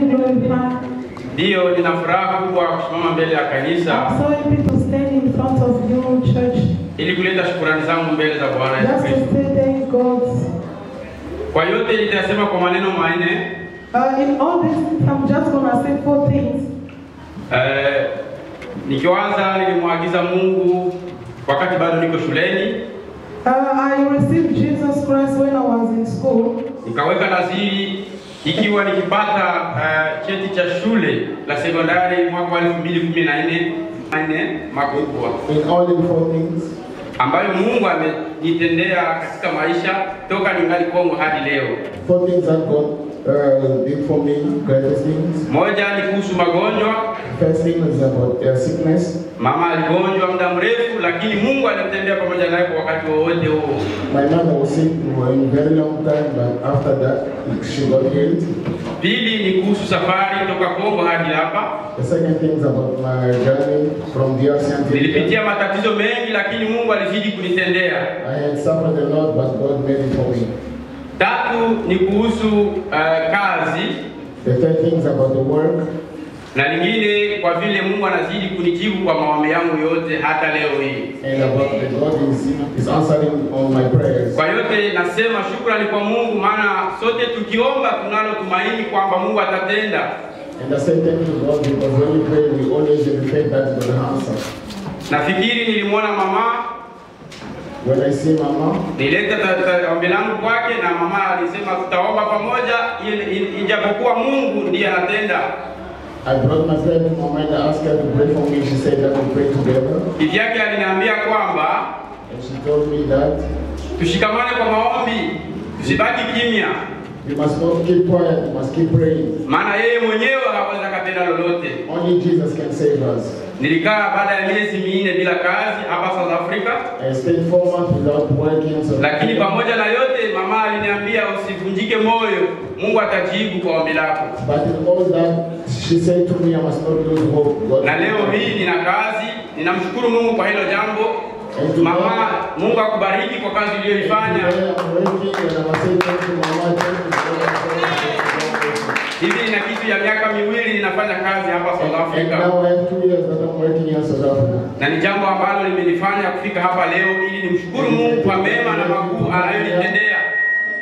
been glorified. Ndio nina furaha kubwa kusimama mbele ya kanisa. I'm so happy to stand in front of you, church. Ili kuleta shukrani zangu mbele za Bwana Yesu Just Kristo. to say thank God. Kwa yote nitasema kwa maneno manne. In all this, I'm just gonna say 4 things. Nikianza nilimwagiza Mungu wakati bado niko shuleni. I received Jesus Christ when I was in school. Nikaweka nadhiri ikiwa nikipata cheti cha shule la sekondari mwaka wa 2014 makubwa. In all the 4 things ambayo Mungu amenitendea katika maisha toka ningali Kongo hadi leo. 4 things that God did for me, greatest things. Moja ni kuhusu magonjwa. First thing is about sickness. Mama aligonjwa muda mrefu, lakini Mungu alimtendea pamoja naye kwa wakati wote huo. My mother was sick for a very long time, but after that she got healed. Pili ni kuhusu safari toka Kongo hadi hapa. The second thing is about my journey from DRC until nilipitia matatizo mengi, lakini Mungu alizidi kunitendea. I had suffered a lot, but God made it for me. Tatu ni kuhusu kazi. The third thing is about the work. Na lingine kwa vile Mungu anazidi kunijibu kwa maombi yangu yote hata leo hii. And about the God is answering all my prayers. Kwa yote nasema shukrani kwa Mungu, maana sote tukiomba tunalo tumaini kwamba Mungu atatenda. And I say thank you God because when we pray we always expect that God will answer. Nafikiri nilimwona mama. When I see mama, nileta ombi langu kwake na mama alisema tutaomba pamoja ijapokuwa Mungu ndiye anatenda. I brought my friend to mama and asked her to pray for me. She said that we pray together. Bibi yake aliniambia kwamba and she told me that tushikamane kwa maombi, tusibaki kimya. We must not keep quiet, we must keep praying. Maana yeye mwenyewe hawezi kutenda lolote. Only Jesus can save us. Nilikaa baada ya miezi 4 bila kazi hapa South Africa. I stayed 4 months without working. Lakini pamoja na yote mama aliniambia usivunjike moyo, Mungu atajibu kwa ombi lako. But in all that she said to me I must not lose hope. God na leo hii nina kazi, ninamshukuru Mungu kwa hilo jambo. Mama, Mungu akubariki kwa kazi uliyoifanya. Hivi nina kitu ya miaka 2 ninafanya kazi hapa South Africa. Na ni jambo ambalo limenifanya kufika hapa leo ili nimshukuru Mungu kwa mema na makuu anayonitendea.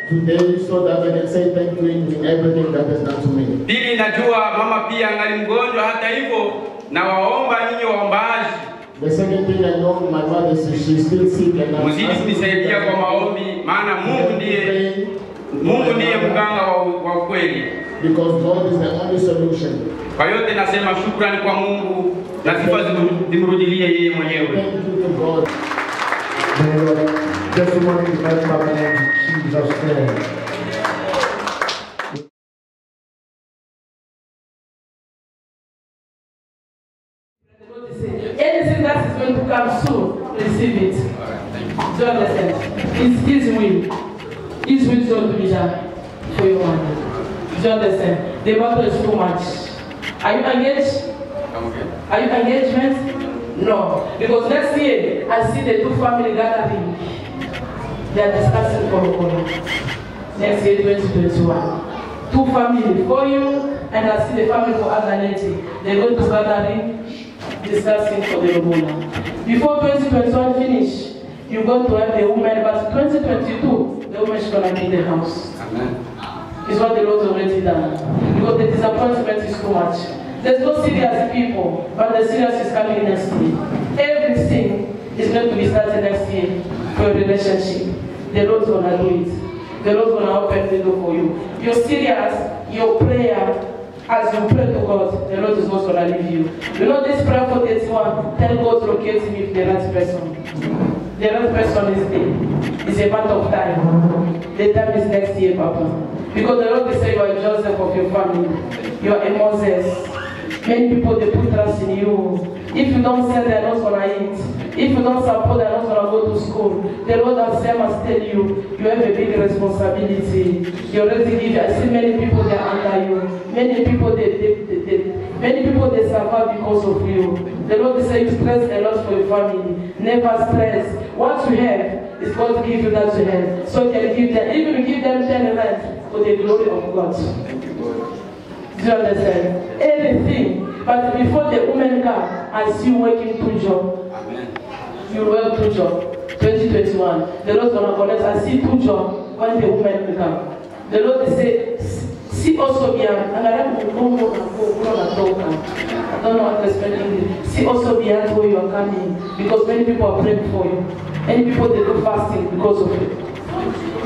Today so that I can say thank you in everything that has done to me. Pili, najua mama pia angali mgonjwa, hata hivyo na waomba nyinyi waombaji. The second thing I know, my mother says she's still sick and muzidi kunisaidia kwa maombi, maana Mungu ndiye mganga wa kweli. Because God is the only solution. Kwa yote nasema shukrani kwa Mungu na sifa zimrudilie yeye mwenyewe. Thank you to God. Testimony is not permanent. Jesus name. Anything that is going to come soon, receive it. Do you understand? It's His will. His will is going to be done for your money. Do you understand? The battle is too much. Are you engaged? Are you engaged? No. Because next year, I see the 2 family gathering. They are discussing Corona. Next year, 2021. 2 family for you, and I see the family for Azaneti. They're going to gathering, discussing for the Corona. Before 2021 finish, you're going to have the woman, but 2022, the woman is going to be in the house. Amen. It's what the Lord's already done. Because the disappointment is too much. There's no serious people, but the serious is coming next year. Everything is going to be started next year for your relationship. The Lord's going to do it. The Lord's going to open the door for you. You're serious, your prayer, as you pray to God, the Lord is not going to leave you. You know this prayer for 31, tell God to locate me with the right person. The right person is there. It's a matter of time. The time is next year, Papa. Because the Lord will say you are Joseph of your family. You are a Moses. Many people, they put trust in you. If you don't sell, they're not going to eat. If you don't support, they're not going to go to school. The Lord has said, I must tell you, you have a big responsibility. You already give. I see many people, they're under you. Many people, they survive because of you. The Lord will say you stress a lot for your family. Never stress. What you have is God to give you that you have. So you can give them, even give them 10 rent for the glory of God. Thank you, God. Do you understand? Anything. But before the woman come, I see you working 2 jobs. Amen. You work 2 jobs. 2021. The Lord's gonna connect. I see 2 jobs when the woman will come. The Lord will say, see also bien. And I don't know what to explain English. See also behind where you are coming. Because many people are praying for you. Many people they do fasting because of you.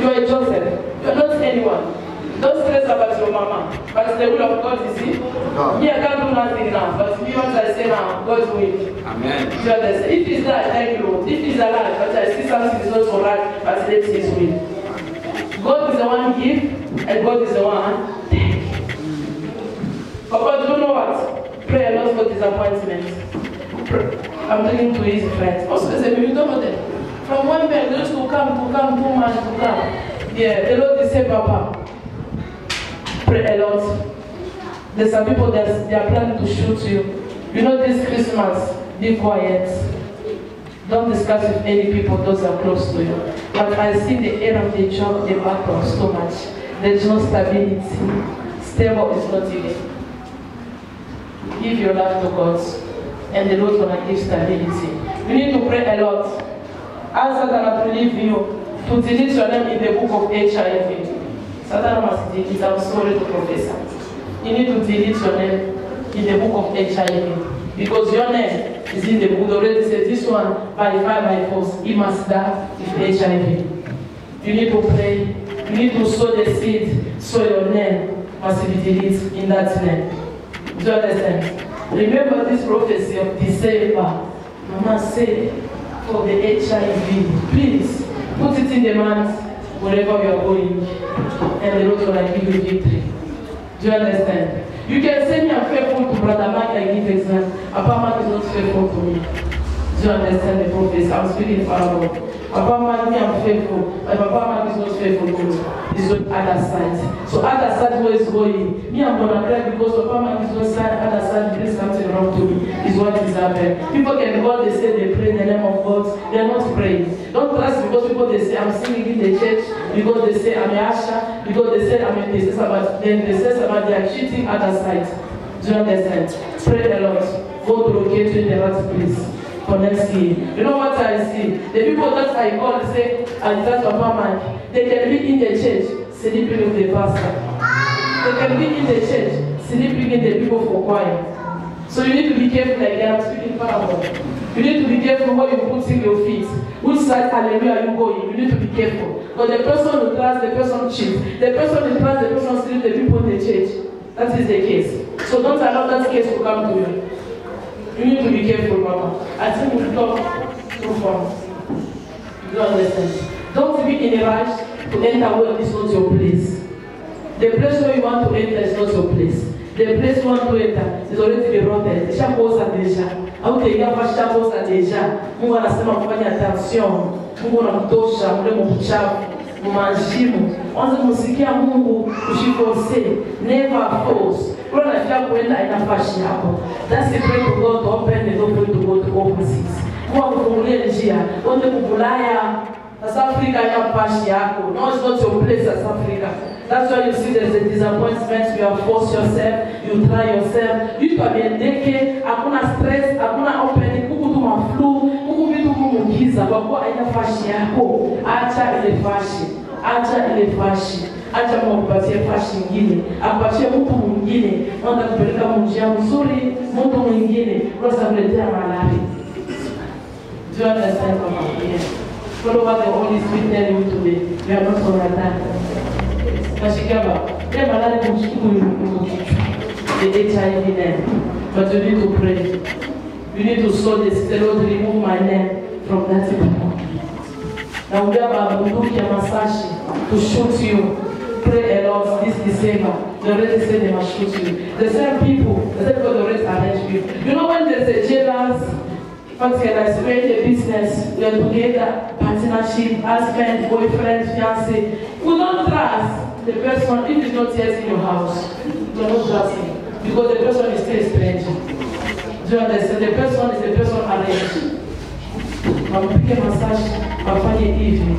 You are a Joseph. You are not anyone. Don't stress about your mama. But the will of God is it. Me, I can't do nothing now. But me, what I say now, God will. Amen. You understand? If it's that, thank you. If it's alive, but I see something is not so right, but let's see his will. God is the one give, and God is the one take. But do you know what? Pray a lot for disappointment. I'm talking to his friends. Also, they say, you don't know that. From one man, those who come, 2 months to come. Yeah, the Lord is say, Papa. Pray a lot. There's some people that they are planning to shoot you. You know this Christmas, be quiet. Don't discuss with any people, those are close to you. But I see the air of the job, the battle so much. There's no stability. Stable is not even. Give your life to God, and the Lord will give stability. You need to pray a lot. Ask Satan to leave you, to delete your name in the book of HIV. Satan must delete, I'm sorry to professor. You need to delete your name in the book of HIV. Because your name is in the book. They already said this one, by fire, by force, he must die with HIV. You need to pray. You need to sow the seed, so your name must be deleted in that name. Do you understand? Remember this prophecy of December. Mama said, for the HIV, please put it in the month wherever you are going, and the Lord will give you victory. Do you understand? You can say me I'm faithful to Brother Mike, I give exam. Papa Mike is not faithful to me. Do you understand the prophecy? I'm speaking parable. Papa Mike, me I'm faithful, but Papa Mike is not faithful to me. It's on the other side. So other side where it's going, me I'm gonna cry because Papa Mike is not side, other side brings something wrong to me. Is what is happening. People can go, they say they pray in the name of God, they are not praying. Don't trust because people they say I'm singing in the church, because they say I'm a usher, because they say I'm a this, but then they say about they are cheating other side. Do you understand? Pray a lot. Go to locate you in the right place for next year. You know what I see? The people that I call say, and that's Papa Mike, they can be in the church, sleeping with the pastor. They can be in the church, sleeping in the people for choir. So you need to be careful like that. I'm speaking parable. You need to be careful where you put in your feet. Which side, hallelujah, are you going? You need to be careful. But the person who trust, the person cheats. The person who trust, the person sleep the people in the church. That is the case. So don't allow that case to come to you. You need to be careful, Mama. I think we talk too far. You don't understand. Don't be in a rush to enter where it's not your place. The place where you want to enter is not your place. The place you want to enter is already been rotten. Déjà kosa déjà. Au tega fasha kosa déjà. Mungu anasema kufanya attention. Mungu anamtosha mlemo mchafu. Mumajimu. Anza kumsikia Mungu ushikose. Never force. Kuna nafia kuenda ina fashi yako. That's the prayer to God to open the door to go to overseas. Mungu akufungulie njia. Onde kubulaya. South Africa ina fashi yako. No, it's not your place as Africa. That's why you see there's a disappointment, you have forced yourself, you try yourself, you can be ndeke, hakuna stress, hakuna opening, kuku tu maflu, kuku vitu kumukiza, kwa kuwa haina fashi yako, acha ile fashi, acha mwakupatie fashi ingine, akupatie mtu mwingine, wanda kupeleka mjia mzuri, mtu mwingine, rosa kuletea malari. Do you understand what I'm saying? Follow what the Holy Spirit tell you today, you are not gonna die. Kashikaba, the HIV name, but you need to pray. You need to sow this, the Lord remove my name from that people. Now we have a bunduki ya masashi to shoot you. Pray a lot this December. They already say they must shoot you. The same people already arrange you. You know when there's a jealous, when the business, we are together, partnership, husband, boyfriend, fiancé. We don't trust the person if it's not yet in your house. You are not trusting because the person is still strange. Do you understand? The person is the person arranged. I'm picking massage, I'm finding evening.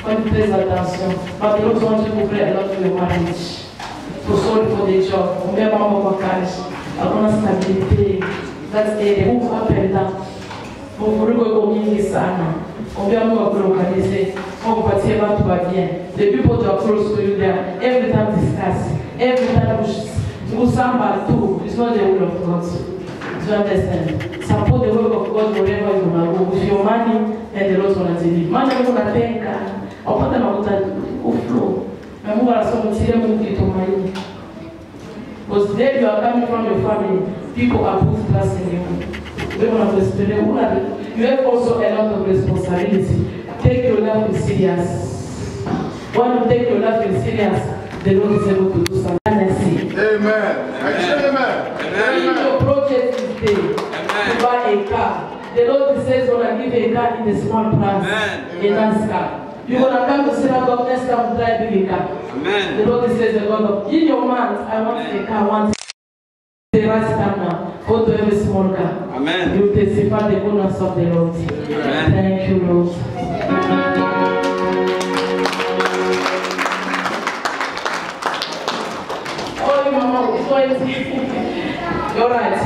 When you pay attention, but the Lord wants you to pray a lot for your marriage. for sorry for the job. Combien maman va cash. Alguma stabilité. That's it. Who up and down. Pour vous communiquer ça. Combien maman va localiser. On va partir là tout va bien. The people that are close to you there. Every time discuss. Every time you samba too. It's not the will of God. Do you understand? Support the work of God wherever you want to go. With your money and the Lord's going to deliver. Money is going to take. Upata makuta uflow. Na Mungu anasema mtie Mungu kitumaini. Because there you are coming from your family, people are put trust in you. You have also a lot of responsibility. Take your life serious. When you take your life serious, the Lord is able to do something. Amen. Amen. If your project is there, to buy a car, the Lord says when I give you a car in a small price, a nice car. You're going to come to synagogue next time driving a car. Amen. The Lord says, the God of in your month, I want a car, I want the right time now. Go to every small car. Amen. You testify the goodness of the Lord. Amen. Thank you, Lord. Oh, Mama, it's so easy. You're right.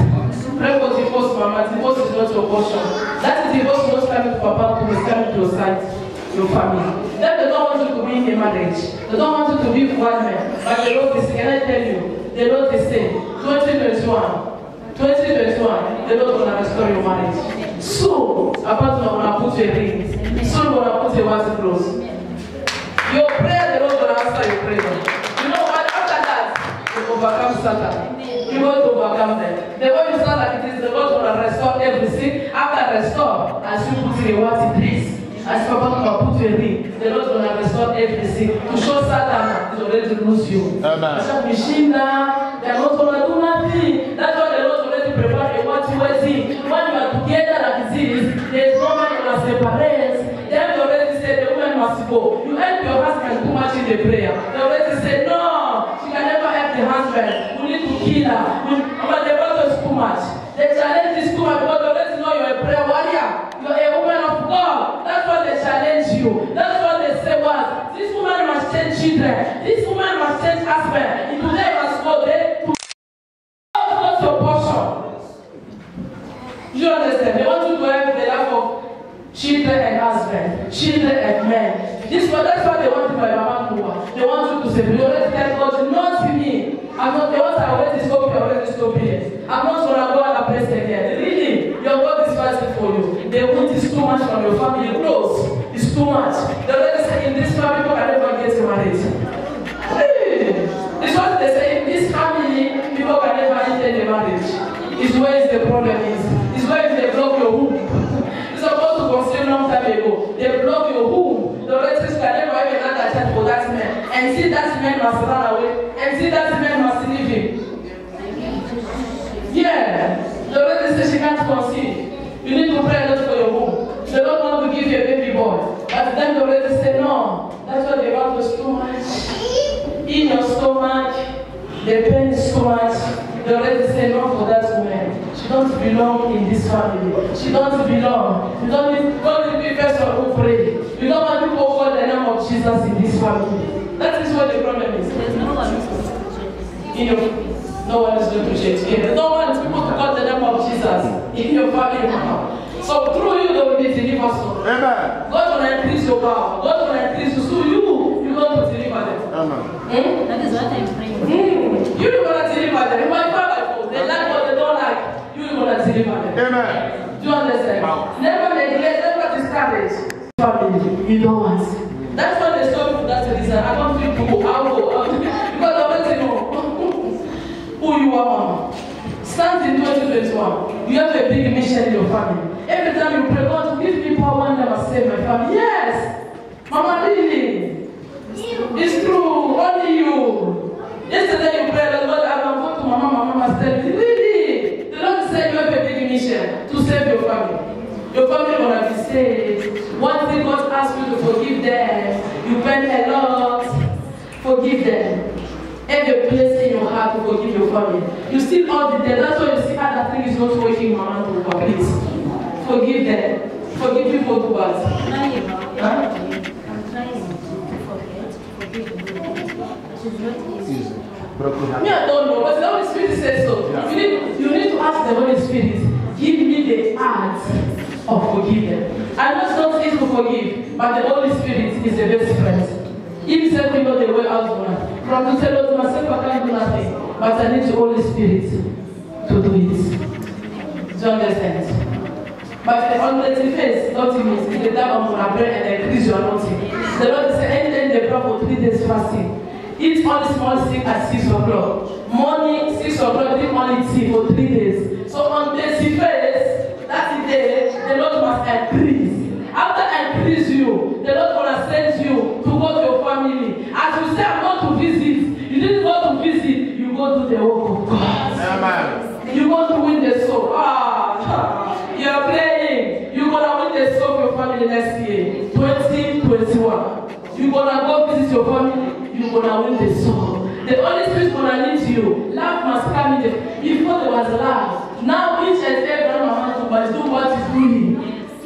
Pray for divorce, Mama. Divorce is not your portion. That is divorce not coming to Papa, who is coming to your side. Your family. Then they don't want you to be in a marriage. They don't want you to be one man. But the Lord is, can I tell you? The Lord is saying, 2021, the Lord will restore your marriage. So, apart from when I put your ring, soon when I put your white clothes. Your prayer, the Lord will answer your prayer. You know what? After that, you overcome Satan. You want to overcome them. The way you start like it is, the Lord will restore everything. After restore, as you put in a white place. As Papa put your ring, the Lord will restore everything. To show Satan is already to lose you. Amen. Machine now, they are not going to do nothing. That's why the Lord already prepared a what-you-see. When you are together like this, there is no man who must separate. They have already said the woman must go. You help your husband too much in the prayer. They already said, no, she can never help the husband. We need to kill her. But the battle is too much. The challenge is too much. God already know you're a prayer warrior. You're a woman of God. That's why they challenge you. That's why they say what? This woman must change children. This woman must change husband. If today must go there to not your portion. Do you understand? They want you to have the life of children and husband, children and men. That's why they want you by Mama Kuwa. They want you to say, you already tell God, not me. I'm not the one I already stop here. I'm not going to go and place again. Really, your God is fighting for you. The wound is too much from your family close. It's too much. The already say in this family, people can never get married. Hey. It's what they say in this family, people can never enter the marriage. It's where the problem is. It's where they block your womb. It's supposed to consider a long time ago. They block your womb. The relatives can never have another child for that man. And see that man must run away. And see that man must leave him. Yeah. The relatives say she can't conceive. You need to pray a lot for your womb. They don't want to give you a baby boy. But then the relatives say no. That's why they want was too much. In your stomach, the pain is too much. The relatives say no for that woman. She don't belong in this family. She don't belong. You don't need to be first one who pray. You don't want people to call the name of Jesus in this family. That is what the problem is. There's no one who's in your no one is going to change. There's no one people to call the name of Jesus in your family now. So through you there will be deliverance. Amen. God will increase your power. God will increase you. So you going to deliver them. Amen. That is what I'm praying. You're going to deliver them. You might find they like what they don't like. You're going to deliver them. Amen. Do you understand? Wow. Never neglect, never discourage. Family, you don't want. That's why they stop you. That's the reason. I don't feel to go. I'll go. Because I already know who you are. Stand in 2021. You have a big mission in your family. Every time you pray, God, give me power and never save my family. Yes. Mama, really. It's true. Only you. Yesterday you prayed, Lord, I will go to Mama must tell me. Really. The Lord said you have a big mission to save your family. Your family will be saved. One thing God asks you to forgive them. You pay a lot. Forgive them. Have a place in your heart to forgive your family. You still all the dead. That's why you see other things is not working, Mama, to complete. Forgive them. Forgive people who bad. I'm trying to forget, to forgive. It is not easy. Me, I don't know, but the Holy Spirit says so. Yeah. You need to ask the Holy Spirit, give me the art of forgiving. I know it's not easy to forgive, but the Holy Spirit is the best friend. If you say we know the way out from to tell to myself I can't do nothing, but I need the Holy Spirit to do it. Do you understand? But on the face, nothing means in the time of prayer and increase your anointing. The Lord said, anything they pray for 3 days fasting. Eat only small stick at 6 o'clock. Morning, 6 o'clock, drink only tea for 3 days. So on the face, that's the day, the Lord must increase. After increase you, the Lord will send you to go to your family. As you say, I'm going to visit, you didn't go to visit, you go to the work of God. Amen. You want to win the soul. You're playing. You're going to win the soul of your family next year, 2021. You're going to go visit your family. You're going to win the soul. The Holy Spirit is going to lead you. Love must come in. Before there was love. Now each and every man must do what he's doing. It's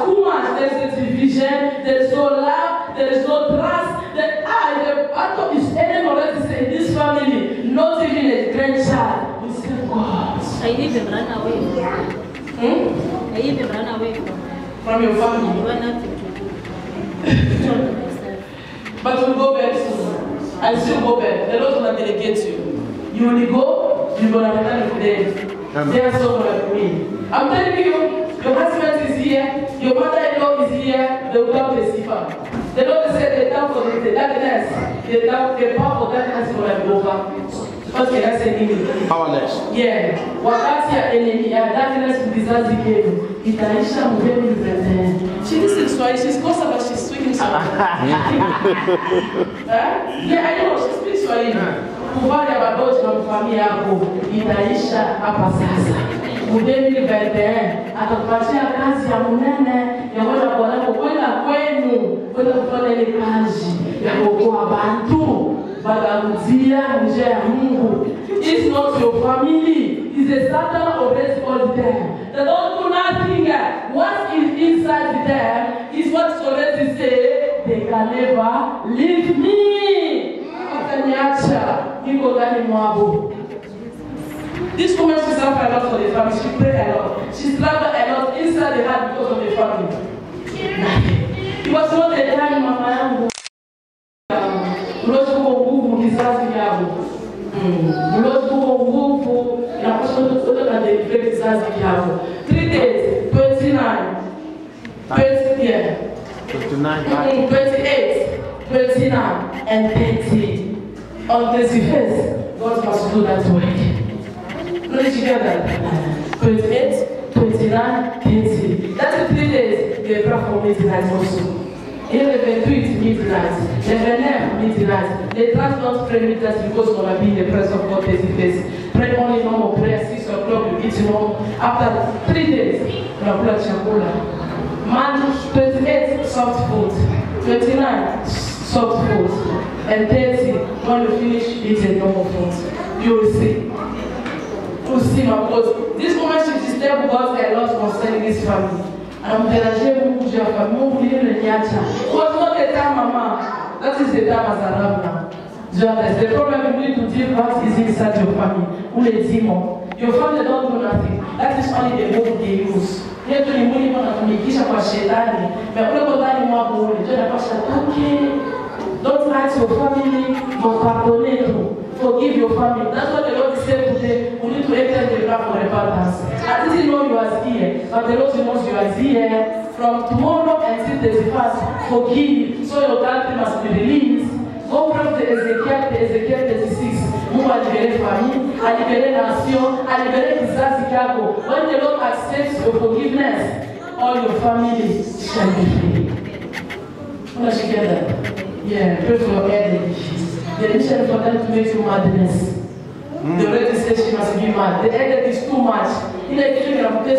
too much. There's a division. There's no love. There is no trust. The battle is ending already in this family. Not even a grandchild. We say, God. I even run away. I even run away From your family. You want nothing to do. But we'll go back soon. I still go back. The Lord will delegate you. You will go, you're going to return to them. They are so like me. I'm telling you, your husband is here, your mother-in-law is here, they will come to Sifa. The Lord said the time for the darkness, the power for darkness will be over. What can I say in English? Powerless. Yeah. Wakati ya enemy ya darkness vizazi vyenu itaisha mbele mbele. She listens to it. She's closer, but she's speaking Swahili. Yeah, I know. She speaks Swahili. Kuvali ya badoji na mfamia yako itaisha hapa sasa. Mbele mbele atakupatia kazi ya munene ya wala kwenda kwenu kwenda kufanya ile kazi ya kuokoa bantu. It's not your family. It's a Satan already all there. They don't do nothing. What is inside them is what's already said. They can never leave me. This woman, she suffered a lot for the family. She prayed a lot. She struggled a lot inside the heart because of the family. It was not the time, Mama. Kizazi yao. Mlozi nguvu inapaswa kutoka na kizazi yao. 3 days, 29. 28, 29 and 30. On the 31st, God must do that work. Look together. 28, 29, 30. That's the 3 days they pray for midnight also. Here the 28 midnight, the 29 midnight. They trust not pray midnight because we're going to be in the presence of God 31st. Pray only normal prayer, 6 o'clock, you eat normal. After 3 days, we're going to play chakula. Monday, 28, soft food. 29, soft food. And 30, when you finish eating normal food. You will see. You will see, my because this woman should disturb God a lot concerning this family. Anamtarajia Mungu juu ya familia. Mungu ni yule niacha. What's not the time, Mama? That is the time as a love now. The problem you need to deal with is inside your family. Your family don't do nothing. That is only the move they use. Yetu ni mwili wanatumikisha kwa shetani. Mekule kwa ndani mwako ule. Jona pasha okay. Don't hurt your family. Don't pardonner you. Forgive your family. That's what the Lord is saying today. We need to enter the ground for repentance. I didn't know you was here, but the Lord knows you are here. From tomorrow until the 31st, forgive, so your country must be released. Go from the Ezekiel 36. Mungu alibere famille, alibere nation, alibere kizazi chako. When the Lord accepts your forgiveness, all your family shall be free. Let's together. Yeah, pray for your enemy. The mission for them to make you madness. The already said she must be mad. The headache is too much. In a kitchen, you have to you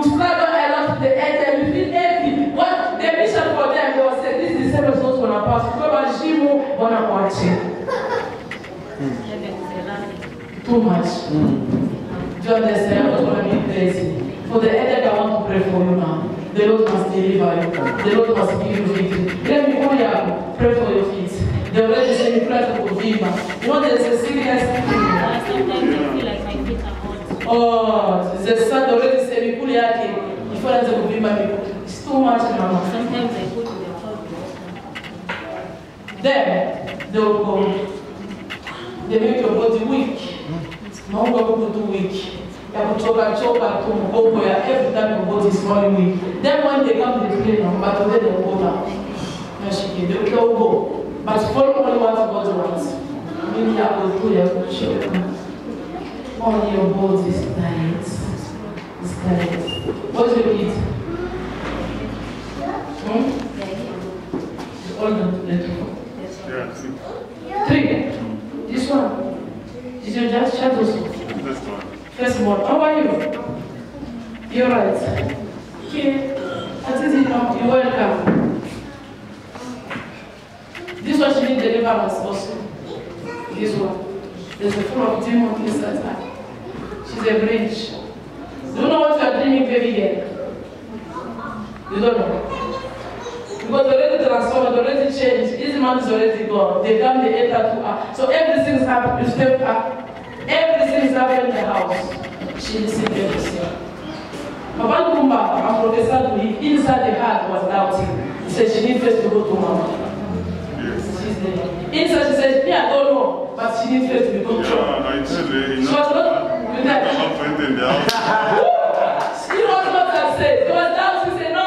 struggle a lot with the headache, you feel heavy. What the mission for them, they will say, this is the same as what's going to pass. Too much. Do you understand? I'm not going to be crazy. For the headache, I want to pray for you now. The Lord must deliver you. The Lord must give you victory. Let me pray for your feet. They already say you pray to Kuvima. You know, there's a serious thing. Sometimes I feel like my feet are hot. Oh, the son already said, you pull your kid. Before I say Kuvima, it's too much, Mama. Sometimes I go to the hospital. Then, they will go. They make your body weak. Mama people do weak. You have to choke and go where every time your body is very weak. Then when they come to the clinic, but today they will go down. They will go. But follow only what God wants. Maybe I will do your children. Only your body is tight. It's tight. What's your kid? All the little. 3. This one. Is your just child also? First one. How are you? You're right. Okay. You're welcome. This one she needs deliverance also. This one. There's a full of demons inside her. She's a bridge. Do you know what you are dreaming, baby girl? You don't know. Because already transformed, already changed. This man is already gone. They come, they enter to her. So everything's happened. You step up. Everything's happened in the house. She listened to everything. Papa Kumba and Professor Louis, inside the heart was doubting. He said she needs first to go to mama. She's there. Inside she said, me, I don't know, but she needs first to go to mama. I tell you, She was not with that. She was not upset. She was down. She said, no,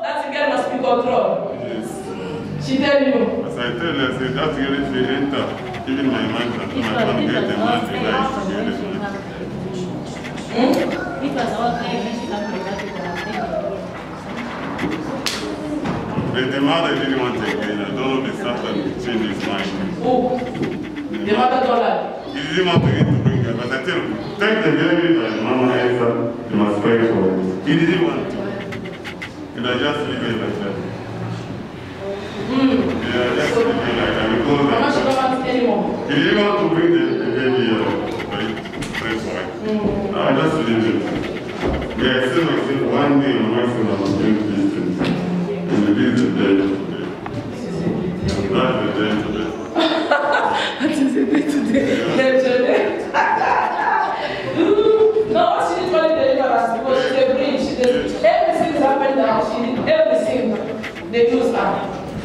that girl must be controlled. Yes. She tell you. As I tell her, I say, that girl if she enter, even my mind can my man get the man to like Because all time she comes to that but the mother didn't want to again. I don't know the Satan change his mind. Oh, the mother don't like. He didn't want to get to bring her, but I tell him, take the baby and Mama answer, you must pray for it. He didn't want to. And I just leave it like that. Yeah, just leave it like that. Because Mama she don't want anymore. he didn't want to bring the baby here. Pray for it. I just leave it. Yeah, I still like one day on my son I was doing these things. And it is the day today. That's the day today. What is the day today? Day today. No, she didn't want to deliver us because she's a bridge. She did everything happened now. She did everything. They use her.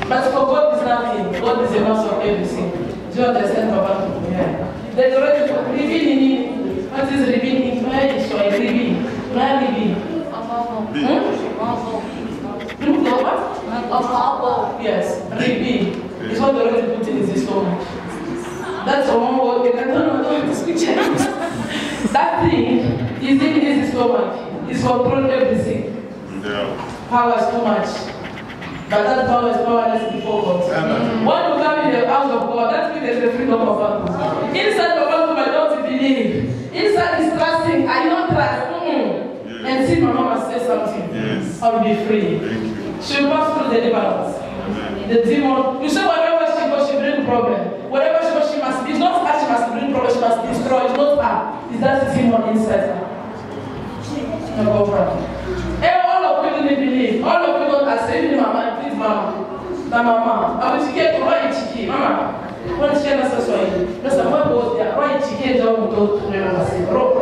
But for God is nothing. God is the master of everything. Do you understand, Papa? Yeah. There's already revealing. What is revealing? Where is your revealing? Where revealing? Yes, reveal. It's what the Lord put in his stomach. That's one word. I don't know this picture. That thing is in his stomach. It's controlled everything. Yeah. Power is too much. But that power is powerless before God. When you come in the house of God, that means there's the freedom of God. Inside the world, I don't believe. Inside is trusting. I don't trust. Yes. And see my mama say something. Yes. I'll be free. Thank you. She will pass through deliverance. The demon, you say whatever she goes, she brings problem. Whatever she goes, she must, it's not her she must bring problem, she must destroy, it's not her. It's that demon inside her. No problem. And all of you didn't believe. All of you don't accept me, mama, please, mama. Na mama, I will chicken to write chicken, mama. When she has a soil, that's a one was there, write chicken down to remember. Roll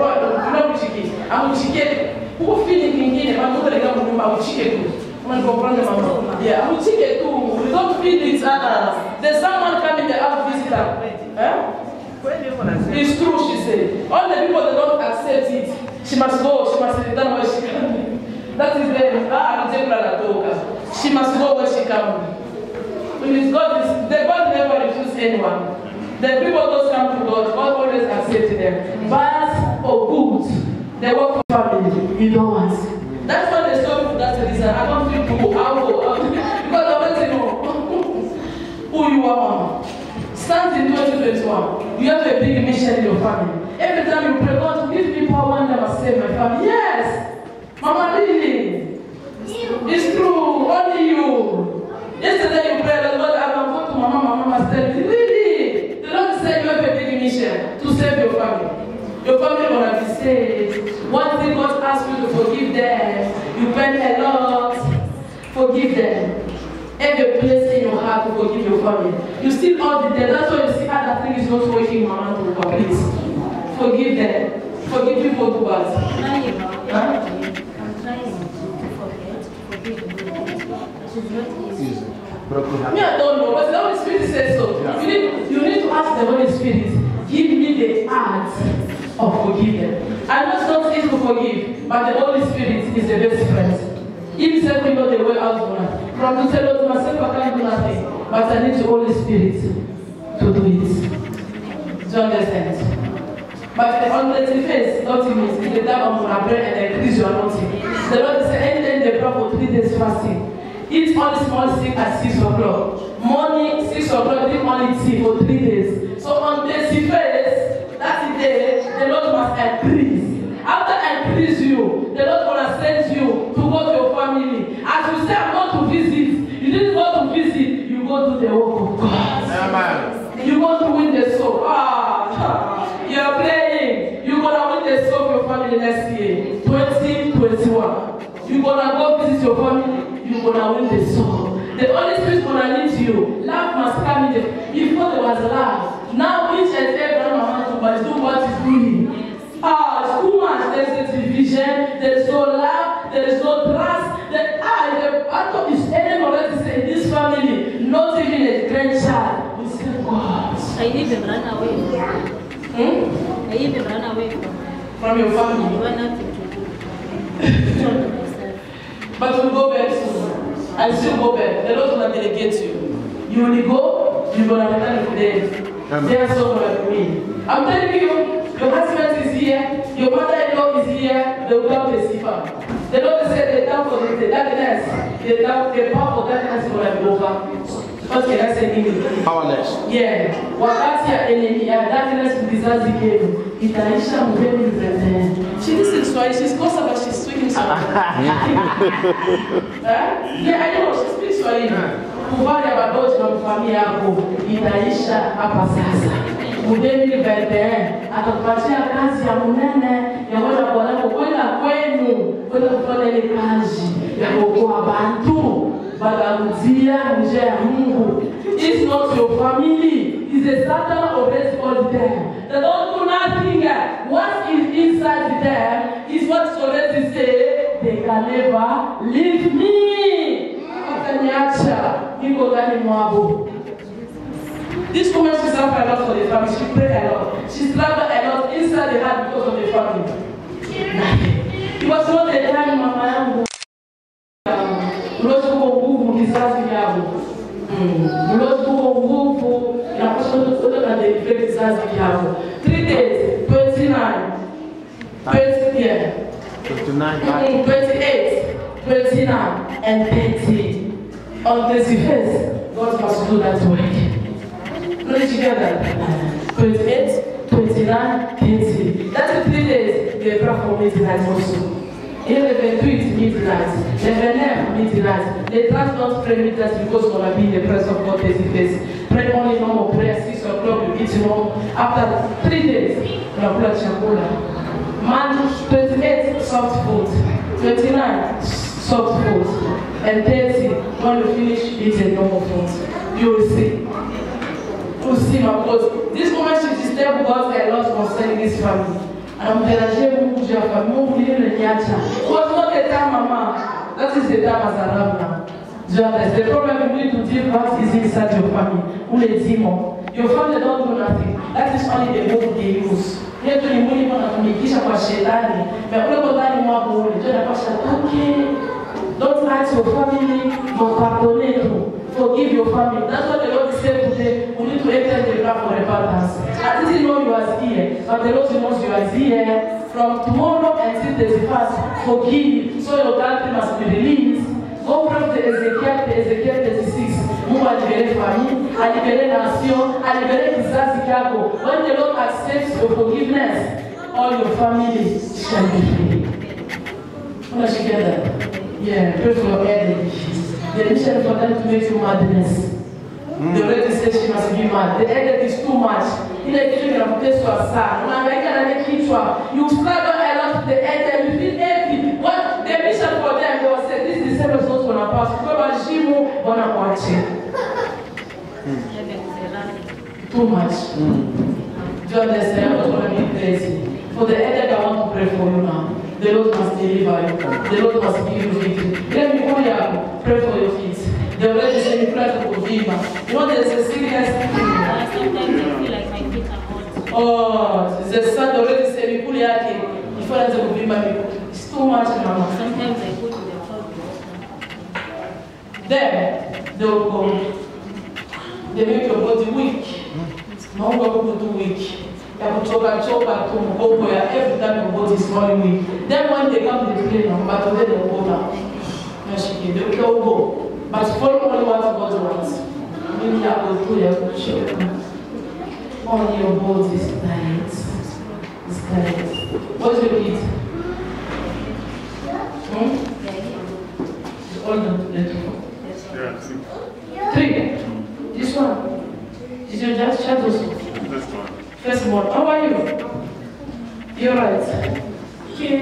chicken. I will chicken. Who feeling in here? I'm not going to go chicken. Yeah, I will check it too. We don't feed each other. There's someone coming the house visitor. It's true, she said. All the people that don't accept it, she must go, she must return where she came. That is the she must go where she came. Because God is the God never refuses anyone. The people don't come to God, God always accepts them. Bad or good, they work for family. You don't want. That's why they stop you. That's the reason. I don't feel to go. I'll go. Because I want to know who you are, mama. Stand in 2021. You have a big mission in your family. Every time you pray, God, give me power and never save my family. Yes. Mama, really. It's true. Only you. Yesterday you prayed that God, I can go to mama. Mama said, really? The Lord said you have a big mission to save your family. Your family will be saved. One thing God asks you to forgive them. You pay a lot. Forgive them. have a place in your heart to forgive your family. You still all the dead. That's why you see how that thing is not working, mama, to complete. Forgive them. Forgive people who bad. I'm trying to forget. She's not easy. Me, I don't know, but the Holy Spirit says so. Yeah. You need to ask the Holy Spirit, give me the art of forgiveness. I know it's not easy to forgive, but the Holy Spirit is the best friend. He said we know the way out of that. From to tell to myself I can't do nothing, but I need the Holy Spirit to do it. Do you understand? But on the face, nothing means if the devil will pray and increase your anointing. The Lord said, anything they pray for 3 days fasting. Eat only small thing at 6 o'clock. Morning, 6 o'clock, drink only tea for 3 days. So on the face, that's the day, the Lord must increase. After increase you, the Lord will send you to go to your family. As you say, I'm going to visit. You didn't go to visit, you go to the work of God. Amen. You want to win the soul. You're playing. You're going to win the soul of your family next year. 2021. You're going to go visit your family. You're going to win the soul. The Holy Spirit is going to lead you. Love must come in there. Before there was love. Now each and every man must do what is doing. It's too much. There's a division. There's no love. There's no trust. The battle is ending already in this family. Not even a grandchild. We say God. I even run away. I even run away From your family. You want nothing to do. But you go back soon. I still go back. The Lord will delegate you. You will go, you're going to return to them. They are so going to me. I'm telling you, your husband is here, your mother-in-law is here, they will come to Sifa. The Lord said the time for the darkness, the power of darkness is going to be over. What can I say in English? Powerless. Yeah. Wakati ya enemy ya darkness kizazi kenu itaisha mbele mbele. She listens to it. She's closer, but she's speaking Swahili. Yeah, I know. She speaks Swahili. Kuvali ya badoji na kufamia yako itaisha hapa sasa. Mbele mbele. Atakupatia kazi ya munene ya kwenda kwa lako kwenda kwenu kwenda kufanya ile kazi ya kuokoa bantu. Bagamzia nje ya Mungu. It's not your family. It's a Satan already all there. They don't do nothing. What is inside them is what's already said. They can never leave me. This woman, she suffered a lot for the family. She prayed a lot. She struggled a lot inside the heart because of the family. It was not the time, Mama. Mlozi kwa nguvu kizazi vyao. Mlozi kwa nguvu inapaswa kutoka na delivery kizazi vyao. 3 days, 29, 28, 29, and 30. On the 1st, God must do that work. Put it together. 28, 29, 30. That's 3 days. They pray for me tonight also. Here the 28 midnight, the 11 midnight. They trust not pray midnight because we're going to be in the presence of God face to face. Pray only normal prayer, 6 o'clock, you eat normal. After 3 days, we're going to play Chakola. Man, 28, soft food. 29, soft food. And 30, when you finish eating normal food. You will see. You will see my clothes. This woman should disturb God a lot concerning this family. Anamtarajia Mungu juu ya familia. Mungu lile niacha. What's not the time, Mama? That is the time as a rabbi. The problem you need to deal with is inside your family. Ule zimo. Your family don't do nothing. That is only the book they use. Yetu ni mwili wanatumikisha kwa shetani. Na ule kwa ndani mwako ule. Ndio napasha okay. Don't hurt your family, but pardon you. Forgive your family. That's what the Lord said today. We need to enter the ground for repentance. I didn't know you was here, but the Lord knows you are here. From tomorrow until the 1st, forgive. So your country must be released. Go from the Ezekiel 36. Mungu alibere famille, alibere nation, alibere kizazi kyako. When the Lord accepts your forgiveness, all your family shall be free. Let's together. Yeah, pray for your enemies. The mission for them to make you madness. The already said she must be mad. The headache is too much. You struggle a lot with the headache. You feel heavy. What the mission for them, they will say, this December is not going to pass. Bona Kwachi. Too much. Do you understand? I'm not going to be crazy. For the headache, I want to pray for you now. The Lord must deliver you. The Lord must give you victory. Let me call you, pray for your feet. They already say you pray for Viva. You know there's a serious thing. Sometimes I feel like my feet are hot. Oh, the son already said you pull your kid. Before I go Viva, it's too much, Mama. Sometimes I go to the house. Then they will go. They make your body weak. No one do weak. You have to choke and to go where every time your body is very weak. Then when they come to the plane, but today they will go now. They will go. But follow only what God wants. Maybe I will do your children. Only your body is tight. It's tight. What's your kid? All the three. This one. Is your just child also? First born. How are you? You're right. Okay.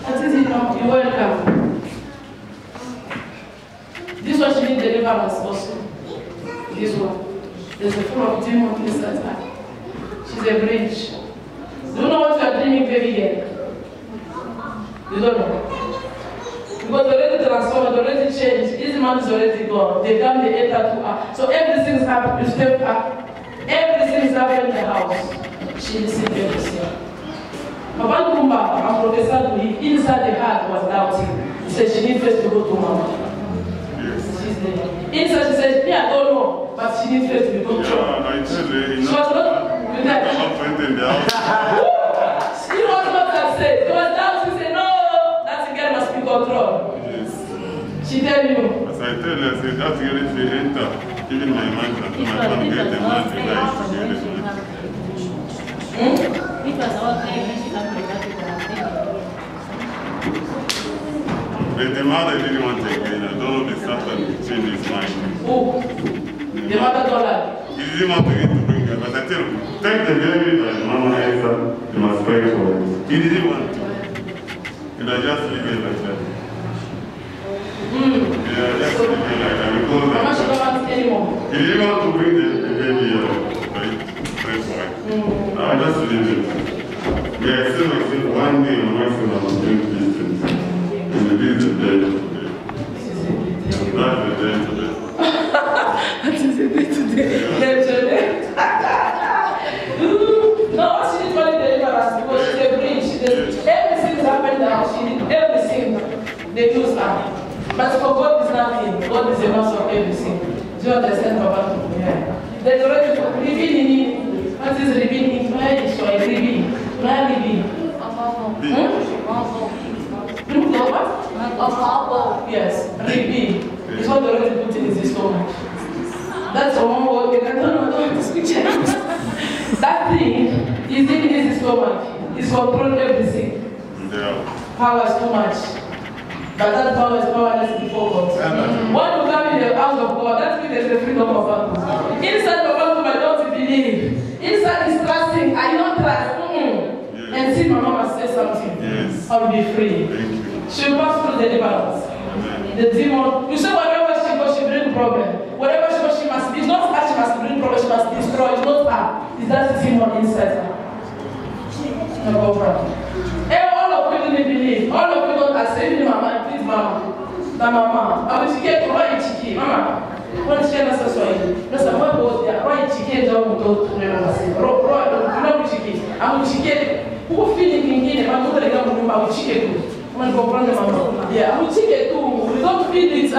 That is it now. You're welcome. This one she needs deliverance also. This one. There's a full of demons inside her. She's a bridge. Do you know what you are dreaming, baby girl? You don't know. Because already transformed, already changed. This man is already gone. They come, they enter to her. So everything's happened. You step up. Everything's happened in the house. She listened to everything. Papa Kumba, I'm professor to him. Inside the heart was doubting. He said she needs first to go to mama. She's there. Inside she said, me I don't know, but she needs first to go to mama. I tell you, She was not. You know what I said? She was down. She said, no, that girl must be controlled. Yes. She tell you. As I tell her, I said, that girl if she enter, even my man can do my man get the man to die. It was all time when she came to that. But the mother didn't want to again. I don't know the Satan changed his mind. Who? The mother don't like. He didn't want to bring her, but I tell him, take the baby by Mama Esther, you must pray for it. He didn't want to. And I just leave it like that. Yeah, just leave it like that. Because Mama should not want anymore. he didn't want to bring the baby pray for it. I just leave it. Yeah, still like one day my wife said I was doing these things. And it is the day today. That's the day today. That is the day today. No, she didn't want to deliver us because she's a bridge. Everything's happened now. She did everything. They use her. But for God is nothing. God is the master of everything. Do you understand, Papa? Yeah. There's already revealing. What is revealing? Where is your revealing? Where revealing? Yes, reveal. It's what the already put in his stomach. That's one word. I don't know how to speak Chinese. That thing is in his stomach. It's controlling everything. Yeah. Power is too much. But that power is powerless before God. When you come in the house of God, that means there's the freedom of God. Inside the world, I don't believe. Inside is trusting. I don't trust. Yes. And see my mama say something. Yes. I'll be free. Thank you. She will pass through deliverance. Amen. The demon. You say wherever she goes, she brings problem. Wherever she goes, she must. It's not her she must bring problem. She must destroy. It's not her. It's that demon inside her. All of you didn't believe. All of you don't accept me, mama. Please, mama. Mama. I will take it. Why chicken, mama? When she has a soil, listen. What goes there? Why chicken? Don't go to the house. Roy, chicken. I will chicken. Who feeling in here? I'm not going to go. I will chicken. When go from the mama. Yeah, I will chicken too. We don't feel it.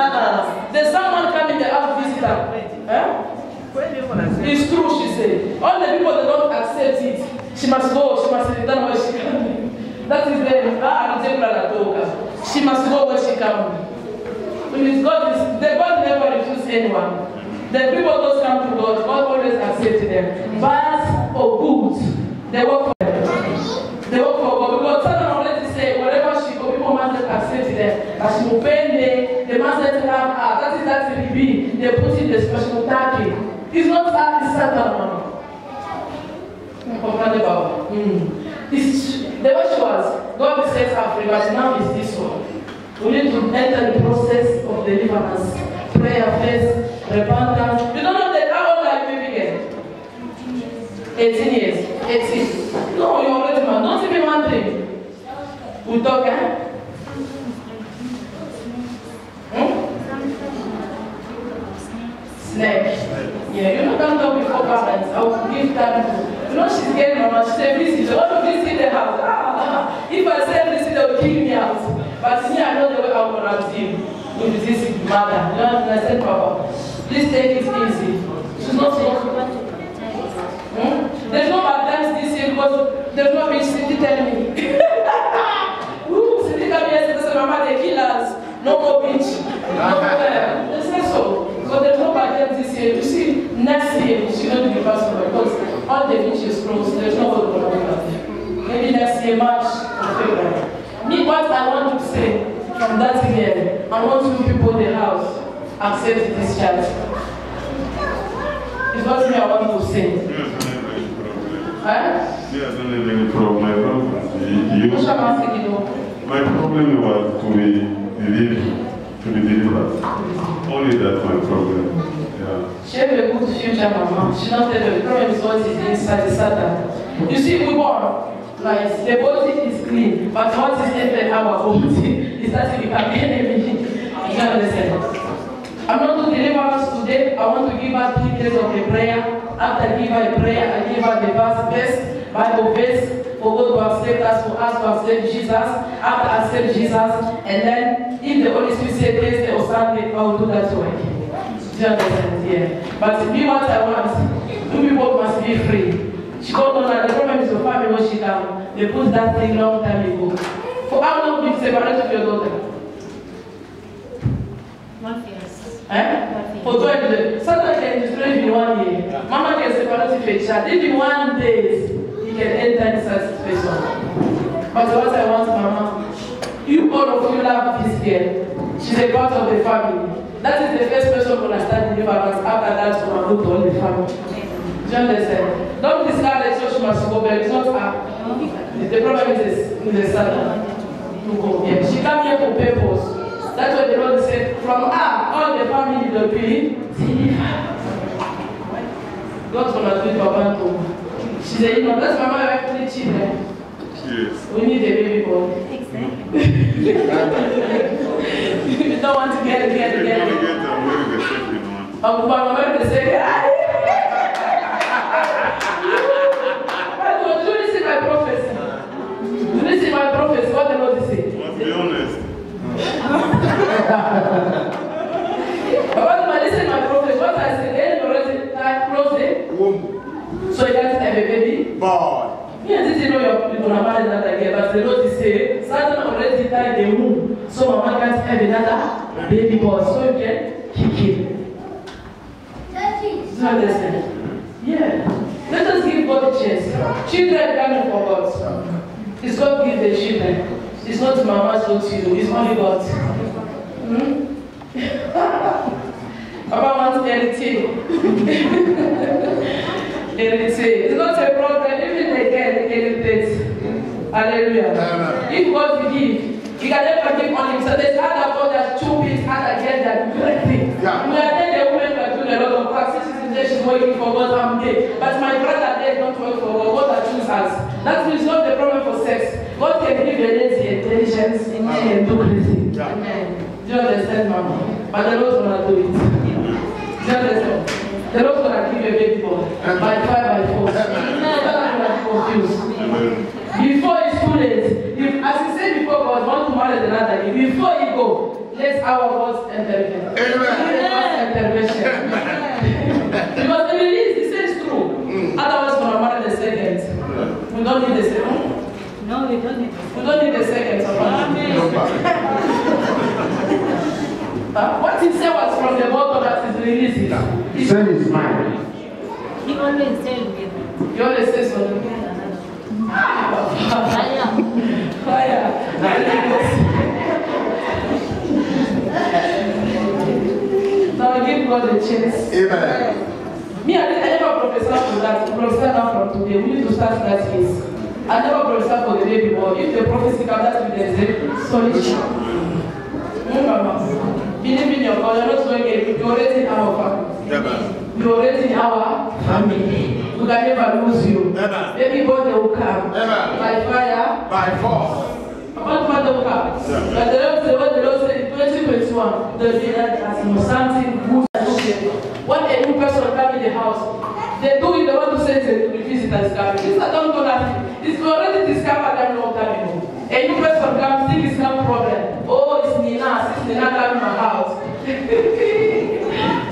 There's someone coming the house visitor. It's true, she said. All the people that don't accept it, she must go. She must return where she came. That is the she must go where she came. When God is, the God never refuses anyone. The people don't come to God. God always accepts them. Bad or good, they work for them. They work for God. Because Satan already said, wherever she go, people must accept them. But she will pay they must have her. That is that it be. They put in the special target. It's not that, it's Satan, man. The way she was, God sets her free, but now it's this one. We need to enter the process of deliverance. prayer first, repentance. You don't know that how old are you again? 18 years. 18. No, you're already man. Don't even one thing. We talk, eh? Snake. Yeah, you know, don't talk before parents. I will give time to. You know, she's getting mama. She said, visit. All of this in the house. If I say visit, they will kick me out. But me, I know the way I will receive with this mother. You know, and I said, Papa, please take it easy. She's not so. There's no bad times this year because there's no bitch Cindy telling me. Cindy come here and say, Mama, they kill us. No more bitch. No problem. They say so. So there's no bad times this year. You see, next year, she's going to be possible because all the beaches closed. There's no one going to be. Maybe next year, March or February. Me, what I want to say from that year, I want you people in the house accept this child. It's what me I want to say. Yes, I don't have any problem. My problem was to be delivered. Only that's my problem. Yeah. She have a good future, Mama. She not have a problem is what is inside the Satan. You see, we born. Like, the body is clean, but what is entered our body is that it become enemy. You understand? I'm not going to deliver us today. I want to give her 3 days of a prayer. After I give her a prayer, I give her the verse, Bible verse, for God to accept us, for us to accept Jesus. After I accept Jesus, and then if the Holy Spirit says Thursday or Sunday, I will do that work. Do you understand? Yeah. But to be what I want, you people must be free. She got on that the problem is your family when she come. They put that thing long time ago. For how long did you separate with your daughter? 1 year. For 12 days. Satan can destroy you in 1 year. Mama can separate with a child. If in 1 day, he can enter inside situation. But what I want, Mama, you all of you love this girl. She's a part of the family. That is the first person who will start deliverance. After that, we will go to all the family. Do you understand? Don't discard the church must go back. It's not her. The problem is the Satan. To go here. She came here for purpose. That's what the Lord said. From her, all the family will be delivered. God's gonna do it for Bantu. She said, you know, that's my mother have 3 children. Yes. We need a baby boy. Exactly. You don't want to get it. I'm going to get the second one. I'm going to say, do you see my prophecy? Do you see my prophecy? What the Lord is saying? Let's be honest. But listen my prophet, what I said, then you already close it. So you guys have a baby? Boy. Me and Titi know you're going to marry another girl, but the Lord is saying, Satan already tied the womb, so Mama can't have another baby boy, so you can kick him. Do you understand? Yeah. Let us give God a chance. Children coming for God. It's God give the children. It's not Mama's not you, it's only God. Papa wants anything. It's not a problem, even they get anything. Hallelujah. If God give, He can never give on Himself. There's other God that's stupid, other girls that do everything. We are there, the women that do a lot of practices, she's working for God, I'm there. But my brother there don't work for God, God that chooses us. That means not the problem for sex. God can give you lazy intelligence and do crazy. Amen. Do you understand, Mama? But the Lord's gonna do it. Do you understand? The Lord's gonna give you a baby boy by 5 by 4. You're not gonna be confused. Before it's too late, if, as he said before, God want to marry another, before you go, let our God's intervention. Intervention. Because the release, he says true. Otherwise, we're gonna marry the second. We don't need the second. No, we don't need We don't need the second. What he said was from the bottom that is releasing. He said it's mine. He always tells me. You always say so. Fire. Now give God a chance. Amen. Me, I never prophesy for that. Prophesy now from today. We need to start that case. I never prophesy for the baby boy. If the prophecy comes, that will be the solution. Mama. Believe in your God, you're not going to you're already in our family. You're already in our family. We can never lose you. Everybody will come. By fire. By force. What matter will come? But the Lord said in 2021, the leader has something good. When a new person comes in the house, they do it, they want to say the visitor is coming. This don't do nothing. It's already discovered that long time ago. A new person comes, think it's some problem. Oh, it's Nina. Since Nina coming to my house.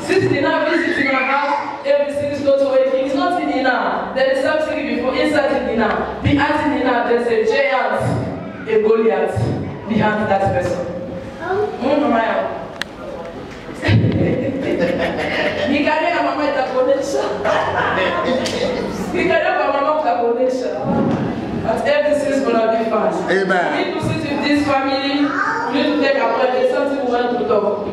Since Nina visiting my house, everything is not working. It's not in Nina. There is something before, inside Nina. Behind Nina, there's a giant, a Goliath behind that person. Nikalia mama itakuonesha. Nikalia mama itakuonesha. But everything is gonna be fine. Amen. We need to sit with this family. We need to take a break. There's something we want to talk.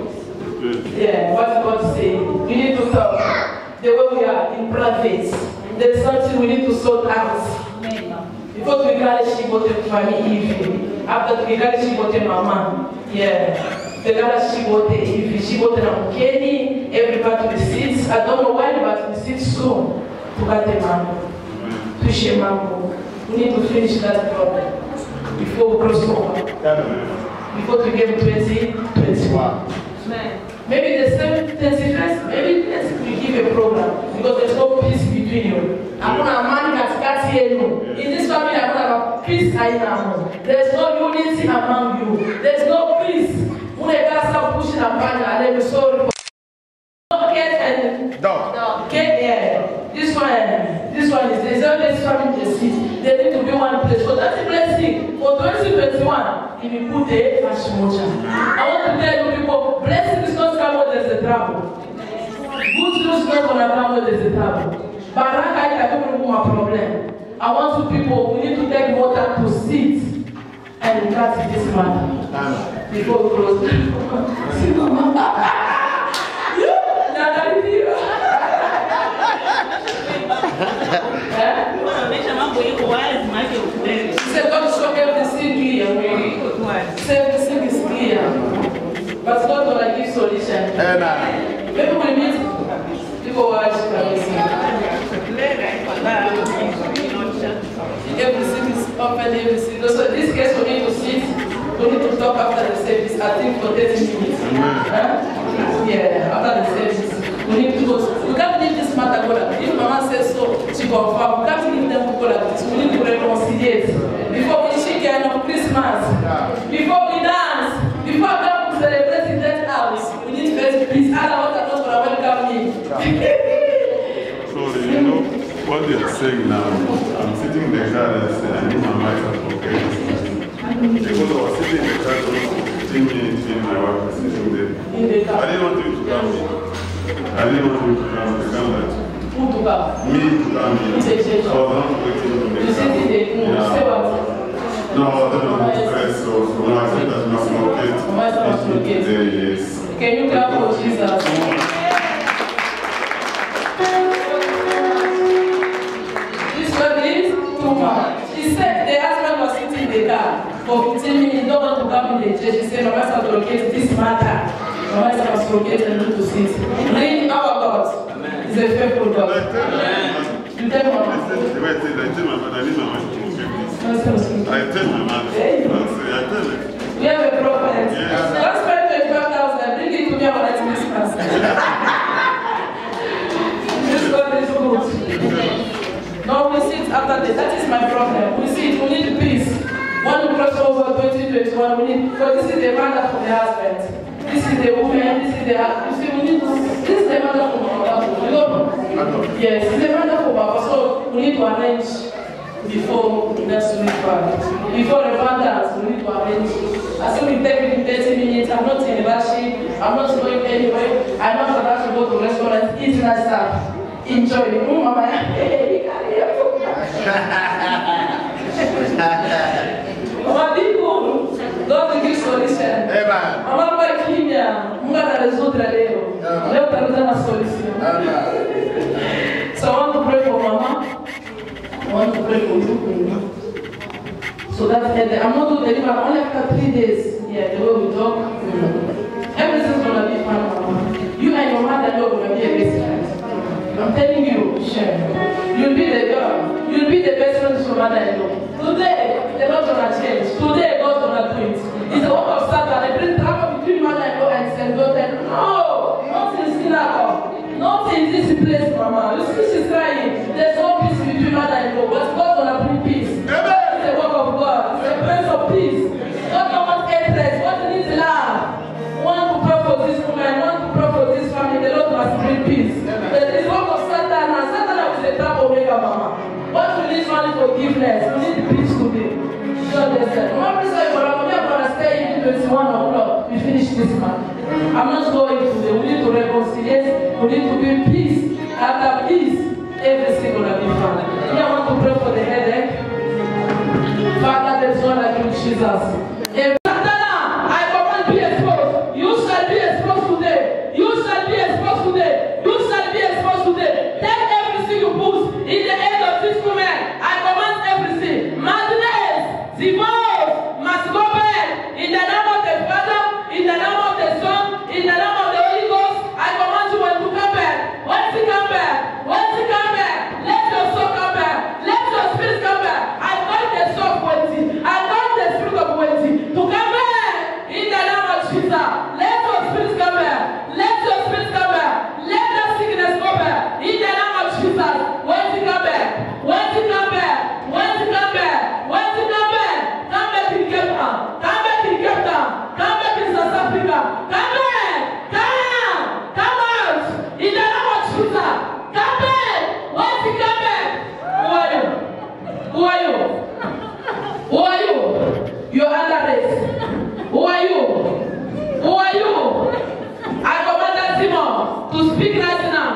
Yeah, what God say. We need to talk the way we are in private. There's something we need to sort out. Before we carry Shibote family, after we carry Shibote mama, yeah. The girl Shibote na Mkeni, everybody will sit. I don't know why, but we sit soon to get the mambo, to share mambo. We need to finish that problem before we cross over. Before we get 2021. Maybe the 31st, maybe we give a program because there's no peace between you. I'm going to man in this family, I'm going to have peace. There's no unity among you. There's no peace. Pushing a banner and then we sorry for dog. Yeah. This one is there's always family in the city. They need to be one place. So that's the blessing. For 2021, if you put the Ashmocha. I want to tell you people, blessing is not come when there's a trouble. Good news is not gonna come when there's a trouble. Baraka is a problem. I want you people, we need to take more time to sit and cut this matter. Before we close. See, Mama. She said, God show everything clear. Say everything is clear. But God will give solution. Maybe we meet people watch everything is open, everything. So this case we need to sit. We need to talk after the service, I think for 30 minutes. Yeah, after the service. We need to go. We can't leave this matter go like this. If Mama says so, she confirm. We can't leave them go like this. We need to reconcile. Before we chicken on Christmas, before we dance, before we come to celebrate in that house, we need first peace. I don't want to welcome me. So, you know, what they are saying now, I'm sitting in the car and saying, I need my mic to okay. Because I was sitting in the car for 15 minutes and my wife was sitting there. I didn't want you to come in. I didn't want you to come to come back. Who to come? Me to come in. So I was not waiting in the car. You sit in the Yeah. say what? No, I don't know stress. So when I said that must locate. Yes. Can you clap for Jesus? This one is too much. He said the husband was sitting in the car for 15 minutes. He don't want to come in the church. He said, Mama has to locate this matter. Mama has to locate and do to sit. Read our God. He's a faithful God. You tell Mama. I tell my mother, I need my wife to locate. I tell my mother. I tell her. We have a prophet. Yes. Don't spend 25,000. Bring it to me on Christmas. This God is good. No, we sit after this. That is my problem. We sit. We need peace. When we cross over 2021, we need. Because this is the mother for the husband. This is the woman. This is the husband. You see, we need to. This is the mother for my husband. You know? Yes, it's the mother for my husband. So we need to arrange before next week. Before the fathers, we need to arrange. As soon as we take it 30 minutes, I'm not in the worship. I'm not going anywhere. I'm not allowed to go to restaurants, eat nice stuff. Enjoy. Mama, Mama, people, God will give solution. Mama, vai filha, nunca resolve leo. Leo tá dando a solução. So I want to pray for Mama. I want to pray for you. So that I'm not going to deliver only after 3 days. Yeah, the way we talk. Everything's gonna be fine, Mama. You and your mother are gonna be a best friend. I'm telling you, Sharon. You'll be the girl. You'll be the best friend to your mother-in-law. Today, they're not gonna change. Today, God's gonna do it. It's the work of Satan. They bring drama between mother-in-law and daughter. No, not in synagogue. Not in this place, Mama. You see, she's crying. There's no peace between mother-in-law, but God's gonna bring peace. It's the work of God. It's the Prince of Peace. God don't want hatred. God needs love. One to pray for this woman, one to pray for this family. The Lord must bring peace. But it's work of Satan, and Satan is the troublemaker, Mama. What we need is only forgiveness. We need peace today. You understand? Mama, we are going to stay in 21 o'clock. We finish this month. I'm not going today. We need to reconcile. We need to be peace. After peace, everything will be fine. I want to pray for the headache. Father, there's one like you, Jesus. I command be exposed. You shall be exposed today. You shall be exposed today. You shall be exposed today. Take everything you put in the head of this woman. I command everything. Madness, divorce must go back. In the name of the Father, in the name of the Son, in the name of the Holy Ghost, I command you when to come back. Once you come back, once you come back, let your soul come back. Let your spirit come back. I call the soul of waiting. I call the spirit of waiting to come back. In the name of Jesus, let your spirit come back. Let your spirit come back. Let the sickness go back. In the name of Jesus, once you come back, once you come back, once you come back, once you come back, come back in Cape Town, come back in Cape Town, come back in South Africa, come back, come out. In the name of Jesus, come back. Once you come back, who are you? Who are you? Who are you? You're under arrest. Who are you? Who are you? I command that demon to speak right now.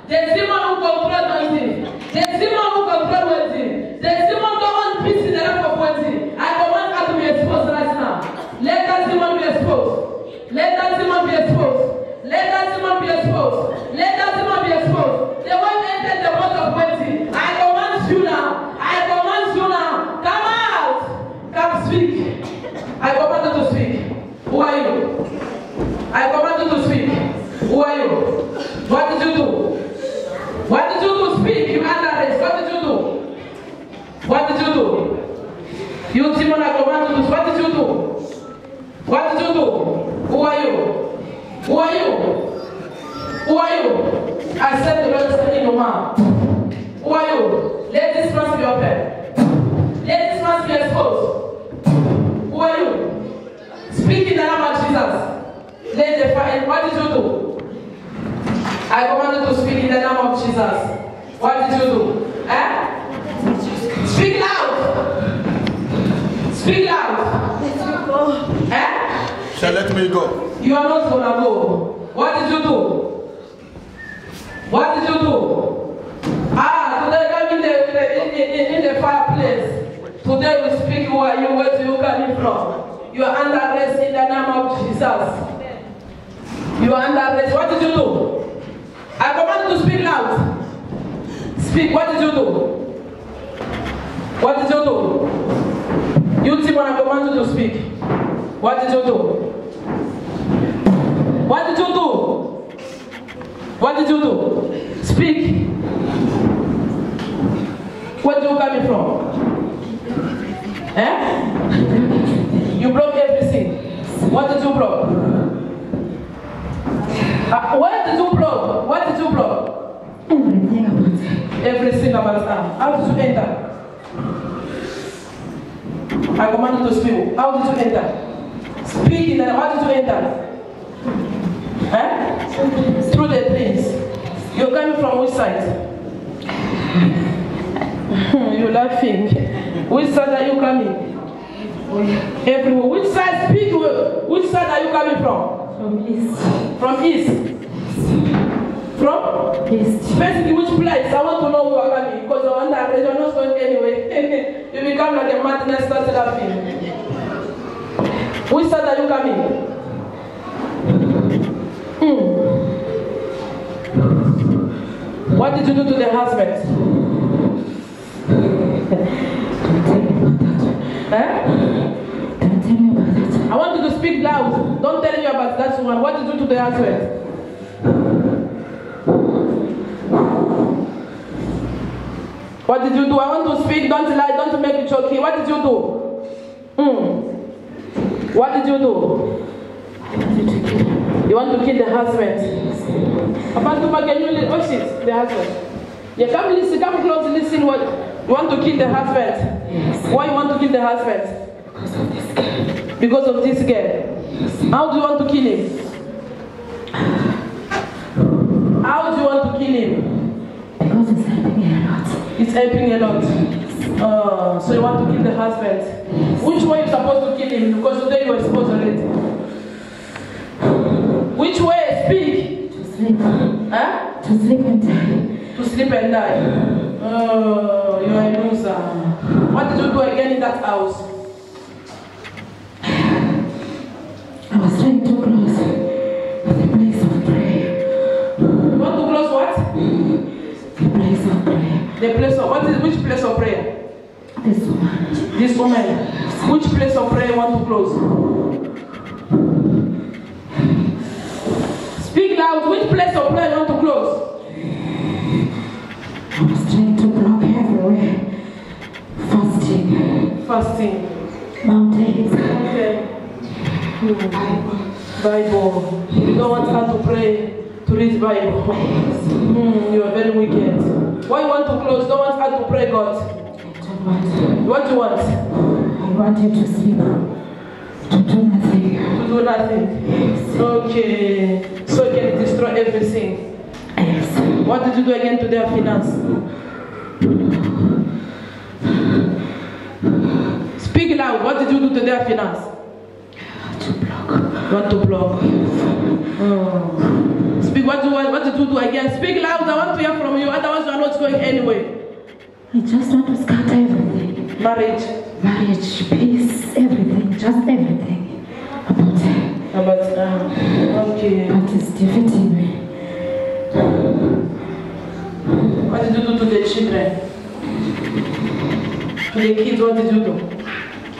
The demon who controls waiting. The demon who controls waiting. The demon don't want peace in the life of waiting. I command her to be exposed right now. Let that demon be exposed. Let that demon be exposed. Let that demon be exposed. Let that demon be exposed. The one entered the month of waiting. I command you now. I command you now. Come out. Come speak. I command you to speak. Who are you? I command you to speak. Who are you? What did you do? What did you do? Speak. You under arrest. What did you do? What did you do? You demon, I command you to. What did you do? What did you do? Who are you? Who are you? Who are you? I said the Lord is telling you, man. Who are you? Let this man be open. Let this man be exposed. Who are you? Speak in the name of Jesus. Let the fire. What did you do? I command you to speak in the name of Jesus. What did you do? Eh? Speak loud. Speak loud. Eh? Shall let me go. You are not gonna go. What did you do? What did you do? Today I'm in the fireplace. Today we speak. Who are you? Where do you coming from? You are under arrest in the name of Jesus. You are under arrest. What did you do? I command you to speak loud. Speak. What did you do? What did you do? You Timon, I command you to speak. What did you do? What did you do? What did you do? Speak. Where do you coming from? Eh? You broke everything. What did you block? Where did you block? What did you block? Everything about it. Everything about her. How did you enter? I command you to speak. How did you enter? Speak in the. How did you enter? Through the dreams. You're coming from which side? You're laughing. Which side are you coming? Everywhere. Which side? Speak. Which side are you coming from? From east. From east. From? East. Basically, which place? I want to know who you are coming because you're under you're not going anyway. You become like a madness started laughing. Which side are you coming? What did you do to the husband? Don't tell me about that. I want you to speak loud. Don't tell me about that woman. What did you do to the husband? What did you do? I want to speak. Don't lie. Don't make it choky. What did you do? What did you do? You want to kill the husband? Can you listen? The husband. Yeah, come listen. Come close. Listen. What you want to kill the husband? Yes. Why you want to kill the husband? Because of this girl. Because of this girl. How do you want to kill him? How do you want to kill him? Because it's helping me a lot. It's helping a lot. So you want to kill the husband? Yes. Which way you supposed to kill him? Because today you were supposed already. Which way? Speak. To sleep. Huh? To sleep and die. To sleep and die. Oh, you are a loser. What did you do again in that house? I was trying to close the place of prayer. You want to close what? The place of prayer. The place of which place of prayer? This woman. This woman. Which place of prayer you want to close? Speak loud. Which place of prayer you want to close? I was trying to block everywhere. Fasting. Fasting. Mountains. Okay. Bible. You don't want her to pray, to read Bible. You are very wicked. Why you want to close? Don't want her to pray, God. I don't want. What do you want? I want you to sleep. To do nothing. To do nothing. Okay. So you can destroy everything. Yes. What did you do again to their finance? Speak loud. What did you do to their finance? To block. You want to block? Speak. What did you do again? Speak loud. I want to hear from you. Otherwise, you are not going anywhere. I just want to scatter everything. Marriage. Marriage, peace, everything. Just everything. Okay. But it's defeating me. What did you do to the children? To the kids, what did you do?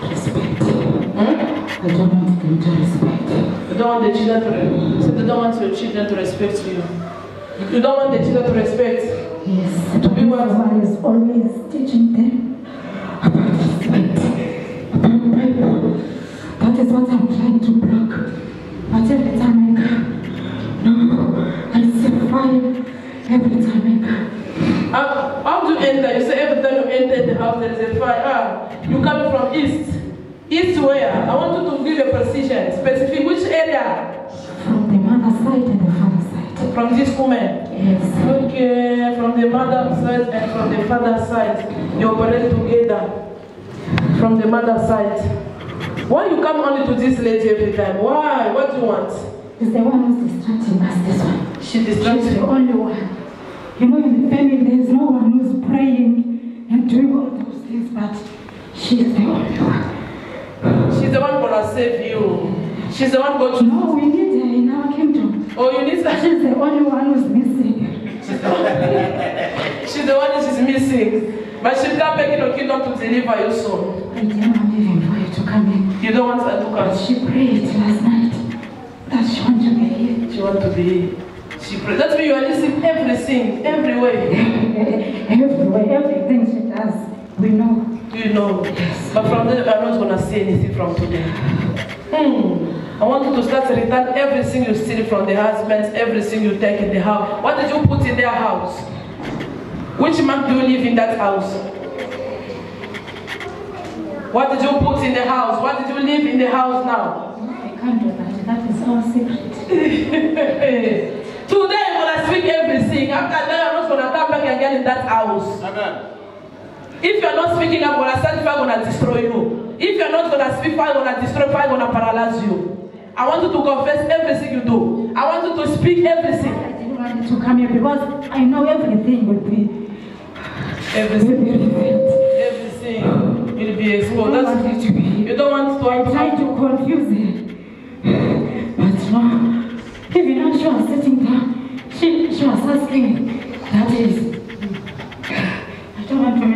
Respect. I don't want them to respect. You don't want the children to so you don't want your children to respect you. You don't want the children to respect. Yes. To be what? Someone is always teaching them about respect, about Bible. That is what I'm trying to block. But every time I come, no, I see fire. Every time I come. How do you enter? You say every time you enter the house there is a fire. You coming from east. East where? I want you to give a precision, specific. Which area? From the mother's side and the father's side. From this woman? Yes. Okay, from the mother's side and from the father's side. You operate together. From the mother's side. Why you come only to this lady every time? Why? What do you want? It's the one who's distracting us, this one. She distracts She's you. the only one. You know, in the family, there's no one who's praying and doing all those things, but she's the only one. She's the one gonna save you. She's the one going to... No, we need her in our kingdom. Oh, you need her? She's the only one who's missing. She's the one that is missing. But she'll come back in the kingdom to deliver you soon. I didn't want even for you to come in. You don't want her to come? She prayed last night that she wants to be here. She wants to be here. She prayed. That means you are listening everything, everywhere. Everywhere, everything she does, we know. You know. Yes. But from there, I'm not going to say anything from today. I want you to start to return everything you steal from the husbands, everything you take in the house. What did you put in their house? Which month do you live in that house? What did you put in the house? What did you live in the house now? I can't do that. That is our secret. Today I'm going to speak everything. After that, I'm not going to come back again in that house. Amen. If you're not speaking, I'm going to send fire, I'm going to destroy you. If you're not going to speak, fire, I'm going to destroy, fire, I'm going to paralyze you. I want you to confess everything you do. I want you to speak everything. I didn't want you to come here because I know everything will be Everything. revealed. Everything will be exposed. I don't want it to be. You don't want to I tried to confuse her. But no. Even when she was sitting down, she was asking, that is, I don't want to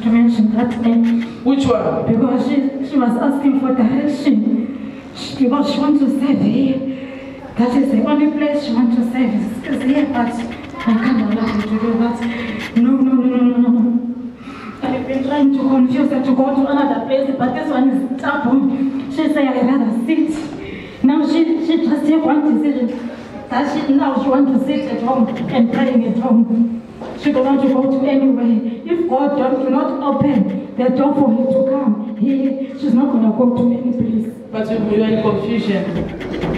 mention that name. Which one? Because she was asking for direction. Because she wants to serve here. That is the only place she wants to serve is here, but I can't allow her to do that. No. I've been trying to confuse her to go to another place, but this one is stubborn. She said I'd rather sit. Now she just take one decision. Now she wants to sit at home and praying at home. She don't want to go to anywhere. If God do not open the door for her to come here, she's not going to go to any place. But you are in confusion.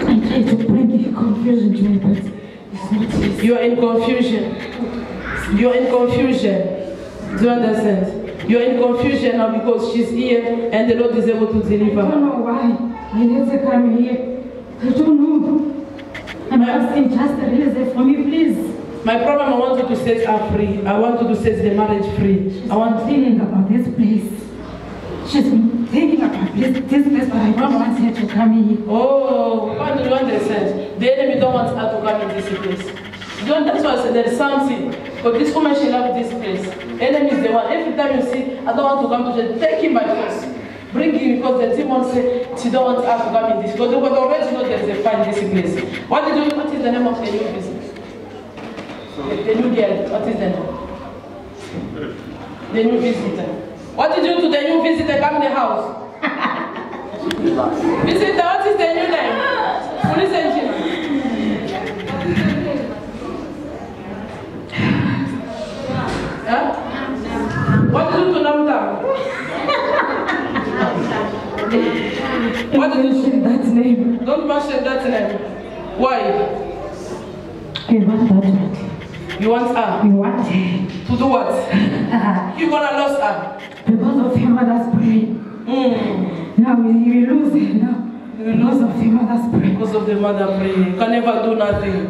I try to bring confusion to her, but it's not easy. You are in confusion. You are in confusion. Do you understand? You are in confusion now because she's here and the Lord is able to deliver. I don't know why. I need to come here. I don't know. I'm asking just to release it for me, please. My problem, I want you to set her free. I want you to set the marriage free. I want thinking about this place. She's been thinking about this place, but I don't want her to come here. Oh, what do you understand? The enemy don't want her to come in this place. That's why I said there is something. But this woman, she loves this place. Enemy is the one. Every time you see, I don't want to come to church, take him by force. Bring him because the demon say she don't want her to come in this. Because already know there is a fine in this place. What is the name of the new business? The new girl, what is the name? The new visitor. What did you do to the new visitor come in the house? Visitor, what is the new name? Police engine. Huh? What did you do to Namta? What did you do? That name. Don't mention that name. Why? You want that one. You want her? You want her. To do what? You're gonna lose her. Because of your mother's prayer. Now you lose her now. Because of your mother's prayer. Because of the mother prayer. You can never do nothing.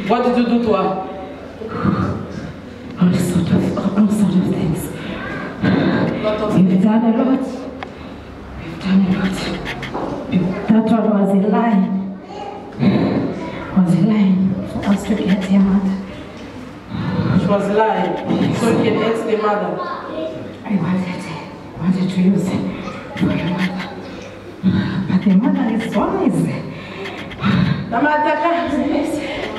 What did you do to her? All sort of things. We've done a lot. That one was a lie. Was a lie for us to get her mother. She was lying. So you can ex the mother. I wanted to use it for your mother. But the mother is wise. Namataka.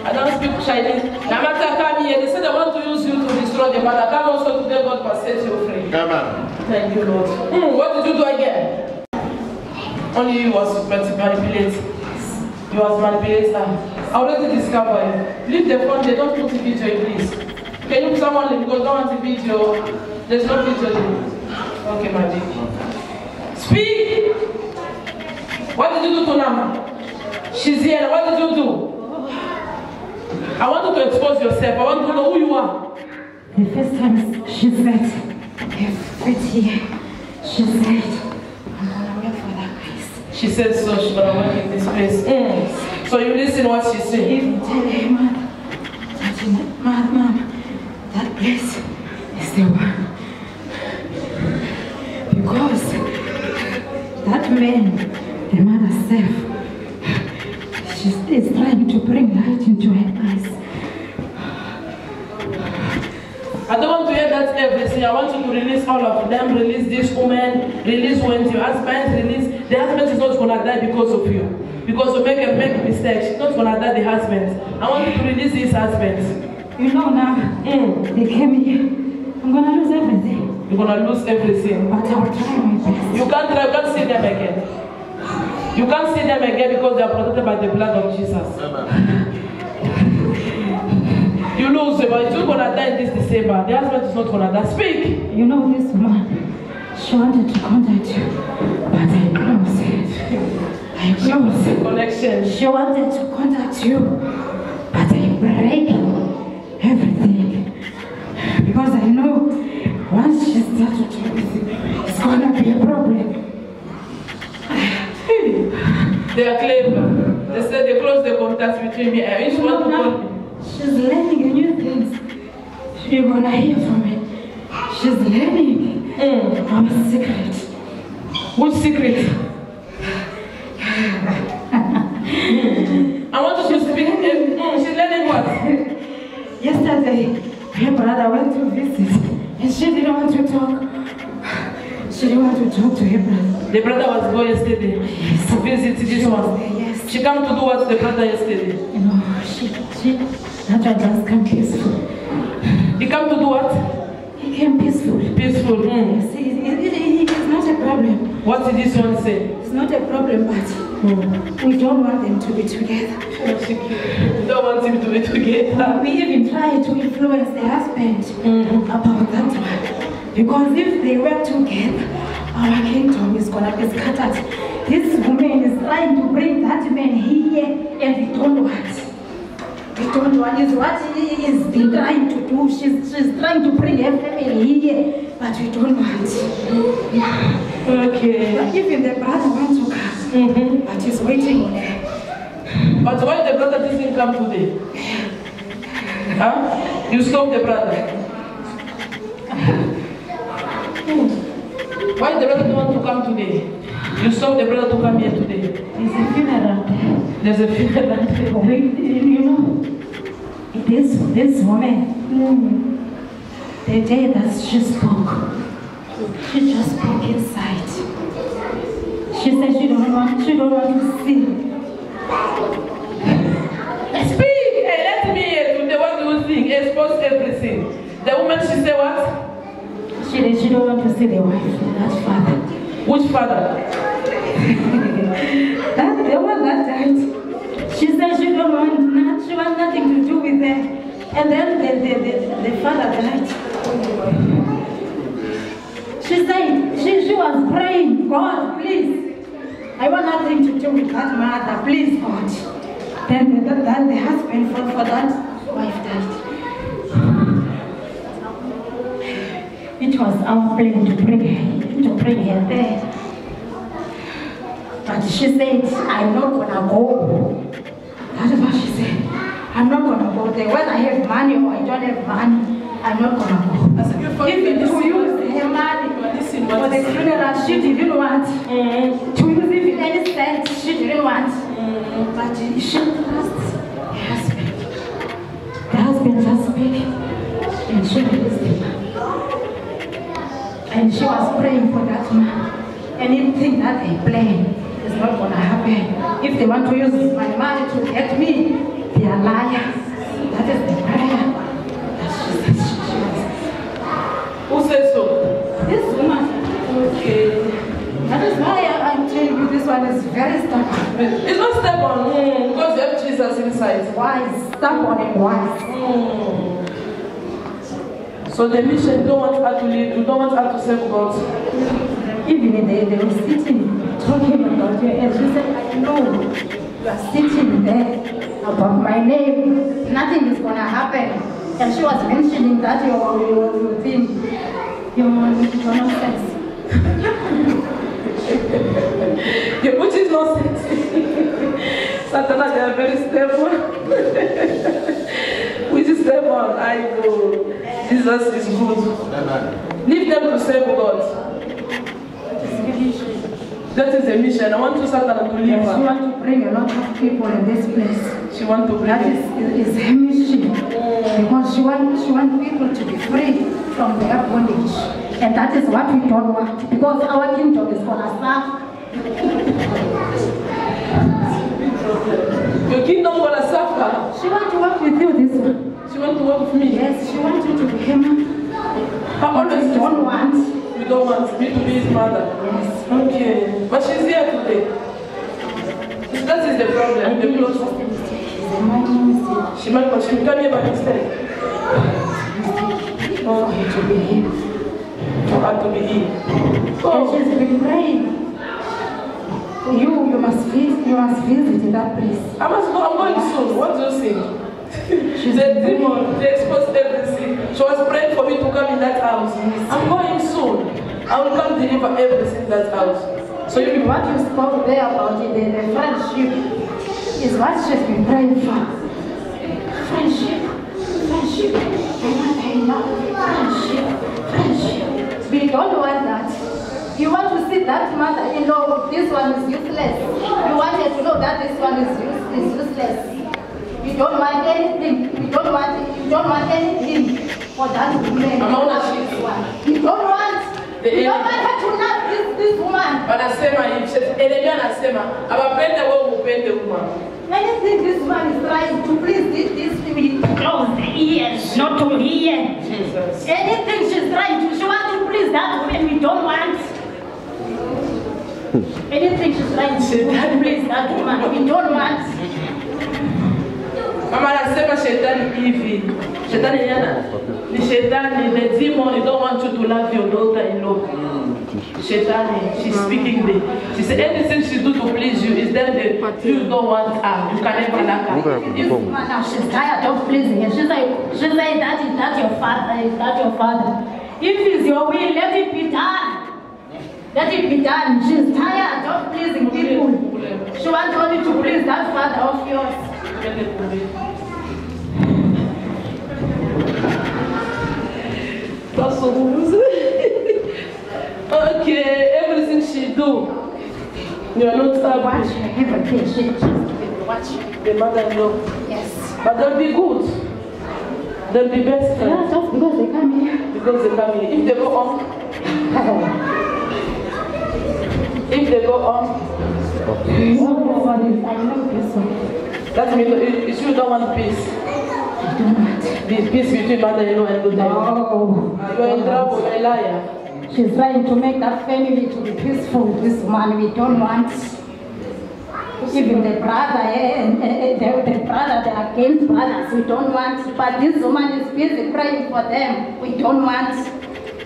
I don't speak Chinese. Namataka, they said they want to use you to destroy the mother. Come also today, God will set you free. Come on. Thank you, Lord. What did you do again? Only you was manipulated. You was manipulated. I already discovered you. Leave the phone, they don't put the video in, please. Can you put someone in because don't want the video? There's no video in. Okay, my dear. Speak! What did you do to Nama? She's here. What did you do? I want you to expose yourself. I want to know who you are. The first time she said, here, she said, I'm gonna wait for that place. She said so, she's gonna work in this place. So you listen what she said. Even tell her mom, that place is the one. Because that man, the mother self, she is trying to bring light into her eyes. I don't want to hear that everything. I want you to release all of them. Release this woman. Release when your husband. Release. The husband is not going to die because of you. Because you make mistakes. She's not going to die, the husband. I want you to release his husband. You know now, they came here. I'm going to lose everything. You're going to lose everything. But I will try my best. You can't try. You can't see them again. You can't see them again because they are protected by the blood of Jesus. You lose, but you're going to die this December. The husband is not going to die. Speak. You know this woman, she wanted to contact you, but I closed it. I closed it. Connection. She wanted to contact you, but I break everything. Because I know once she started to with you, it's going to be a problem. They are clever. They said they close the contact between me and each one to call me. She's learning new things. You're gonna hear from it. She's learning from a secret. What secret? I want you to speak. She's learning what? Yesterday, her brother went to visit and she didn't want to talk. She didn't want to talk to her brother. The brother was going yesterday to visit this one. Yes. She came to do what the brother yesterday? You know, that one just came peaceful. He came to do what? He came peaceful. Peaceful. Yes, it's not a problem. What did this one say? It's not a problem, but we don't want them to be together. We don't want him to be together. We even try to influence the husband about that one. Because if they were together, our kingdom is gonna be scattered. This woman is trying to bring that man here, and we don't want. We don't want. Is what he is been trying to do. She's trying to bring her family here, but we don't want. Okay. But even the brother wants to come, but he's waiting on her. But why the brother didn't come today? Huh? You stopped the brother. Why the brother don't want to come today? You stopped the brother to come here today. There's a funeral. There's a funeral. You know, this woman, the day that she spoke, she just spoke inside. She said she don't want to see. Speak! Hey, let me hear today. What do you think? Expose everything. The woman, she said what? She don't want to see the wife, that father. Which father? That the one that died. She said she wants nothing to do with them. And then the father died. She said she was praying, God, please. I want nothing to do with that mother, please, God. Then the husband fought for that wife died. It was our plan to bring her there. But she said, I'm not gonna go. That is what she said. I'm not gonna go there. Whether I have money or I don't have money, I'm not gonna go. Even to use her money for the funeral, she didn't want. To use even any cent, she didn't want. But she asked her husband. The husband just speaking, and she listened. And she was praying for that man. Anything that they plan is not going to happen. If they want to use my money to get me, they are liars. That is the prayer that she says she was. Who says so? This woman. Okay. That is why I'm telling you this one is very stubborn. It's not stubborn, because you have Jesus inside. Wise, stubborn and wise. So the mission, you don't want her to leave, you don't want her to serve God. Even they were sitting, talking about her, and she said, I know you are sitting there about my name. Nothing is going to happen. And she was mentioning that your thing, your nonsense. Which is nonsense. Satana, they are very stable. Which is stable, I go. Jesus is good. Leave them to serve God. That is the mission. I want to Satan to leave her. She wants to bring a lot of people in this place. She wants to bring that is her mission. Because she wants people to be free from their bondage. And that is what we don't want. Because our kingdom is going to suffer. Your kingdom gonna suffer. She wants to work with you this one. She wants to work with me. Yes, she wants you to be him. I always don't want. We don't want me to be his mother. Yes. Okay. But she's here today. That is the problem. The close. She might come here by mistake. Oh, to be here. For her to be here. Oh. And she's been praying. You must visit that place. I must go. I'm going soon. What do you think? She's a demon. They exposed everything. She was praying for me to come in that house. I'm going soon. I will come deliver everything in that house. So what you spoke there about the friendship is what she's been praying for. Friendship. Friendship. We don't want that. You want to see that mother, this one is useless. You wanted to know that this one is useless. You don't want anything. You don't want anything for that woman. You don't want. You don't want her to love this woman. Wanasema Yeremia anasema abapende wewe upende woman. Anything this man is trying to please this woman, close the ears, not to hear. Jesus. Anything she's trying to, she wants to please that woman we don't want. Anything she's trying to please that woman we don't want. Mama anasema shetani hivi. Shetani yana ni shetani, the demon, he don't want you to love your daughter-in-law. Shetani, she's speaking the. She said anything she do to please you is then the you don't want her. You can never like her. This woman now she's tired of pleasing her. She's like that is not your father, is that your father. If it's your will, let it be done. Let it be done. She's tired of pleasing people. She wants only to please that father of yours. Okay, everything she do, you are not Watch her everything. She's watch the mother-in-law. Yes. But they'll be good. They'll be best Yeah, friends. just because they come here. Because they come here. If they go on, if they go on, I know this one. that means if you don't want peace. I don't want. The peace between mother-in-law and daughter-in-law. No. You are in trouble, you're a liar. She's trying to make that family to be peaceful. This man we don't want. Even the brother, the brother, they are against brothers. We don't want. But this woman is busy praying for them. We don't want.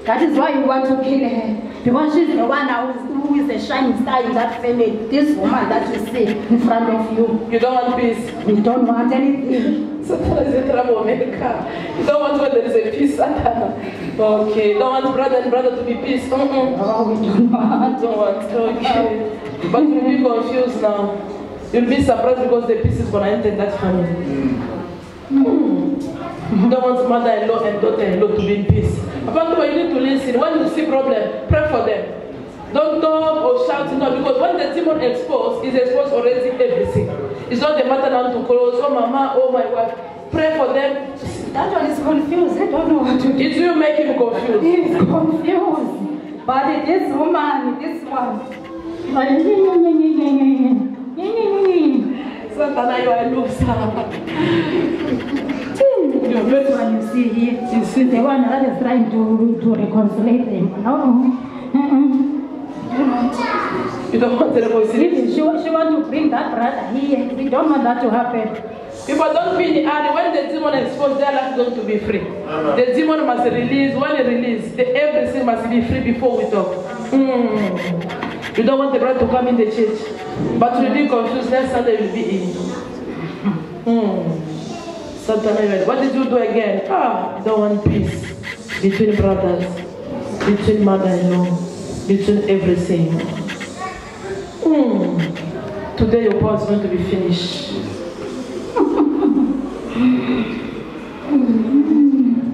That is why you want to kill her. Because she's the one who is the shining star in that family. This woman that you see in front of you. You don't want peace. We don't want anything. Satan is in trouble, America. You don't want when there is a peace, Satan. Okay, don't want brother and brother to be peace. Oh, we don't want. Don't want. Okay. But you'll be confused now. You'll be surprised because the peace is going to enter that family. You don't want mother-in-law and daughter-in-law to be in peace. Apparently, you need to listen. When you see problem, pray for them. Don't talk or shout, no, because when the demon exposed, is exposed already everything. It's not the matter now to close, oh mama, oh my wife. Pray for them. That one is confused. I don't know what to do. It will make him confused. He's confused. But this woman, this one. Satan, you are loser. This one you see here, you see the one that is trying to reconcile them. No. You don't want to reconcile. She wants to bring that brother here. We don't want that to happen. People don't be in the hurry. When the demon is exposed, their life is going to be free. The demon must release. When it releases, everything must be free before we talk. You don't want the brother to come in the church. But you'll be confused. Next Sunday you'll be in. Satan, what did you do again? You don't want peace between brothers, between mother-in-law, between everything. Today your part is going to be finished.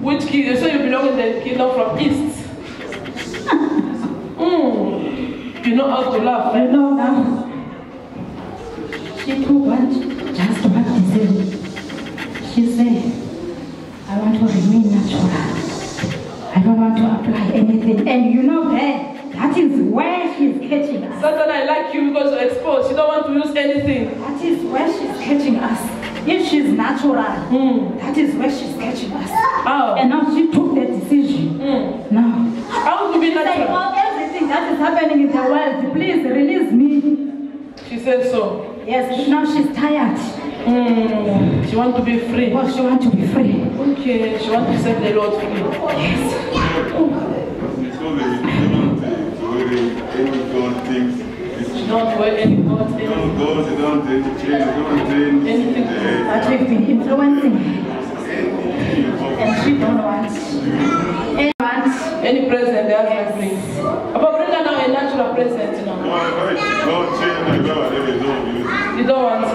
Which kingdom? So you belong in the kingdom from east. You know how to laugh, right? No, now. She took just one decision. She said, I want to remain natural. I don't want to apply anything. And you know that is where she's catching us. Satan, I like you because you're exposed. You don't want to use anything. That is where she's catching us. If she's natural, that is where she's catching us. Oh. And now she took the decision. Now. How to be natural? Like, everything that is happening in the world, please release me. She said so. Yes, now she's tired. She wants to be free. Well, she wants to be free. Okay, she wants to set the Lord free. Yes. She don't wear any God things. Anything. That we've been influencing. And she don't want. Any present they have to bring. But bring her now a natural present now. You don't want.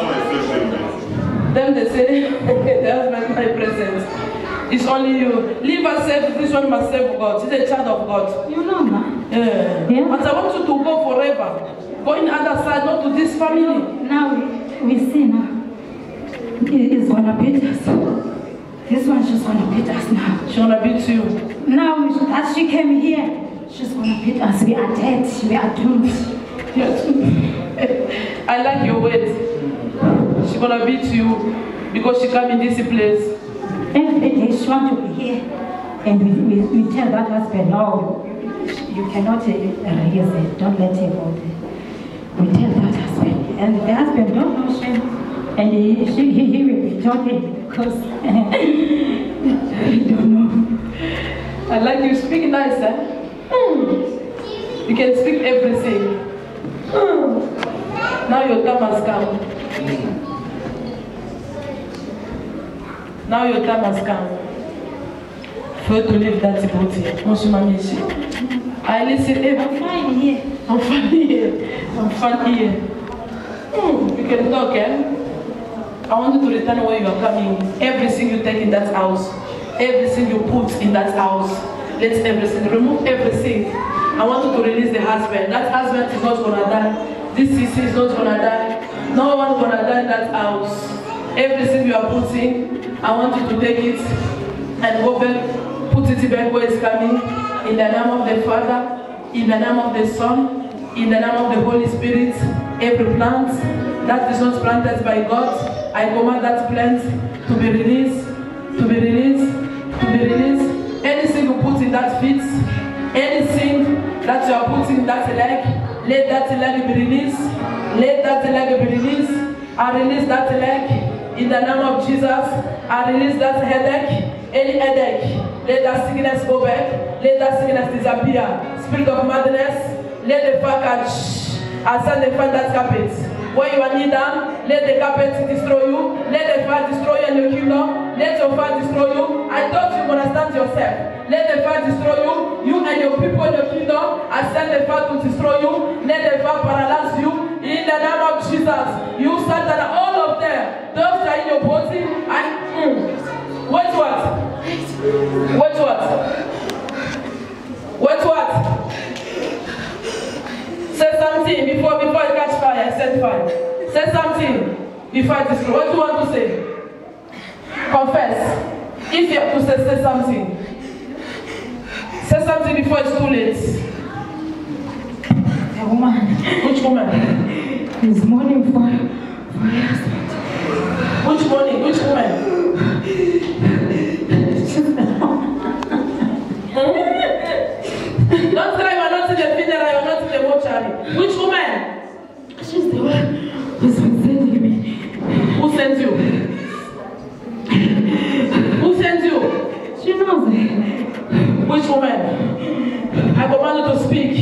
Then they say, the husband my present. It's only you. Leave herself, this one must serve God. She's a child of God. You know, ma. Yeah. But I want you to go forever. Go in other side, not to this family. Now we see now. It's gonna beat us. This one, she's gonna beat us now. She's gonna beat you. Now that she came here, She's gonna beat us. We are dead. We are doomed. I like your words. She's gonna beat you because she come in this place. Every day she wants to be here. And we tell that husband, no, you cannot raise it. Don't let him go there. We tell that husband. And the husband don't know shame. And he will be talking because I don't know. I like you speak nice, eh? You can speak everything. Now your time has come. Now your time has come for you to leave that body. I listen. I'm fine here. I'm fine here. I'm fine here. You can talk, eh? I want you to return where you are coming. Everything you take in that house, everything you put in that house, let everything, remove everything. I want you to release the husband. That husband is not gonna die. This sister is not gonna die. No one gonna die in that house. Everything you are putting, I want you to take it and go back, put it back where it's coming. In the name of the Father, in the name of the Son, in the name of the Holy Spirit. Every plant that is not planted by God, I command that plant to be released, to be released, to be released. Anything you put in that feet, anything that you are putting in that leg, let that leg be released. Let that leg be released. I release that leg in the name of Jesus. I release that headache. Any headache, let that sickness go back. Let that sickness disappear. Spirit of madness, let the fire catch. I send the fire that carpet. When you are knee down, let the carpet destroy you. Let the fire destroy you in your kingdom. Let your fire destroy you. I thought you understand yourself. Let the fire destroy you. You and your people in your kingdom. I send the fire to destroy you. Let the fire paralyze you. In the name of Jesus. You Satan, all of them. Those that are in your body. Wait what? Wait what? Wait what? Say something before you catch fire. Set fire. Say something before I destroy. What do you want to say? Confess. If you have to say something. Say something before it's too late. The woman. Which woman? Is mourning for her husband. Which morning? Which woman? Don't try, you are not in the funeral, you are not in the mortuary. Which woman? She's the one who's been sending me. Who sent you? Who sent you? She knows it. Which woman? I command you to speak.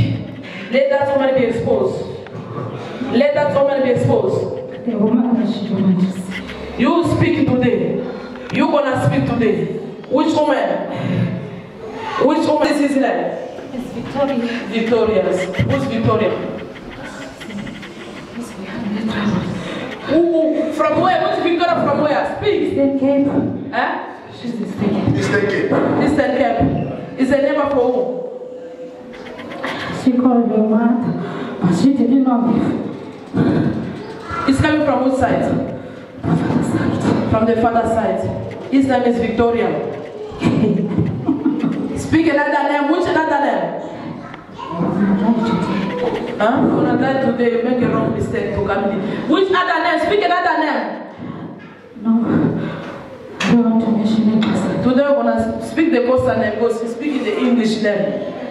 Let that woman be exposed. Let that woman be exposed. The woman that she don't want to see. You speak today. You gonna speak today. Which woman? Which woman is his name? It's Victoria. Victoria. Who's Victoria? Who? From where? Which Victoria from where? Speak. Eastern Cape. Eh? She's Eastern Cape. Eastern Cape. Eastern Cape. Is a neighbor for who? She called her mother, but she didn't know me. It's coming from which side? The father's side. From the father's side. His name is Victoria. Speak another name. Which another name? Huh? You're gonna die today. You make a wrong mistake to come in. Which other name? Speak another name. No. I don't want to mention it. Today we're gonna speak the coastal name because we speak in the English name.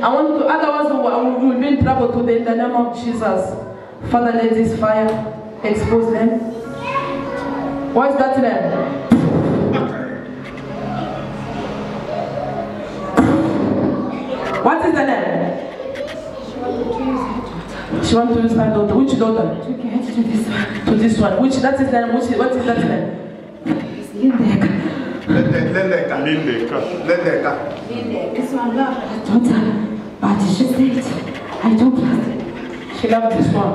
I want to, otherwise we will be in trouble today in the name of Jesus. Father, let this fire expose them. What's that name? What is the name? She wants to use her daughter. Which daughter? To get to this one. To this one. Which, that is the name. What is that name? It's Lindek. Lindeka. This one loved her daughter. But she said, I don't trust her. She loved this one.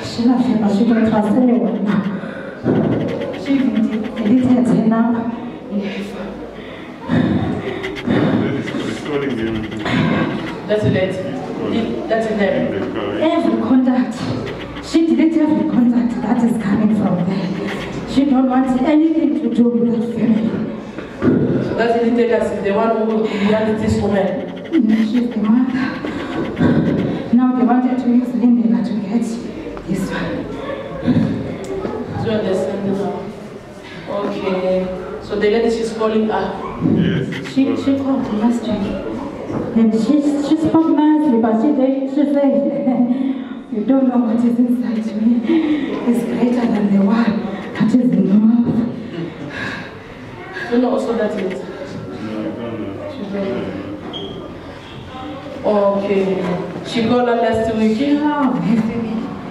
She loves her, but she don't trust anyone now. She even deleted her number. That's it. That's it there. Every contact. She deleted every contact that is coming from there. She don't want anything to do with that family. So that's the Lindeka is the one who behind this woman. She's the mother Now they wanted to use Linda to get this one. Do you understand now? Okay. So the lady she's calling her. Yes. She called last week. And she spoke nicely, but she said, you don't know what is inside me. It's greater than the one that is in the mouth. You know also that it. Okay. She called her last week. Yeah,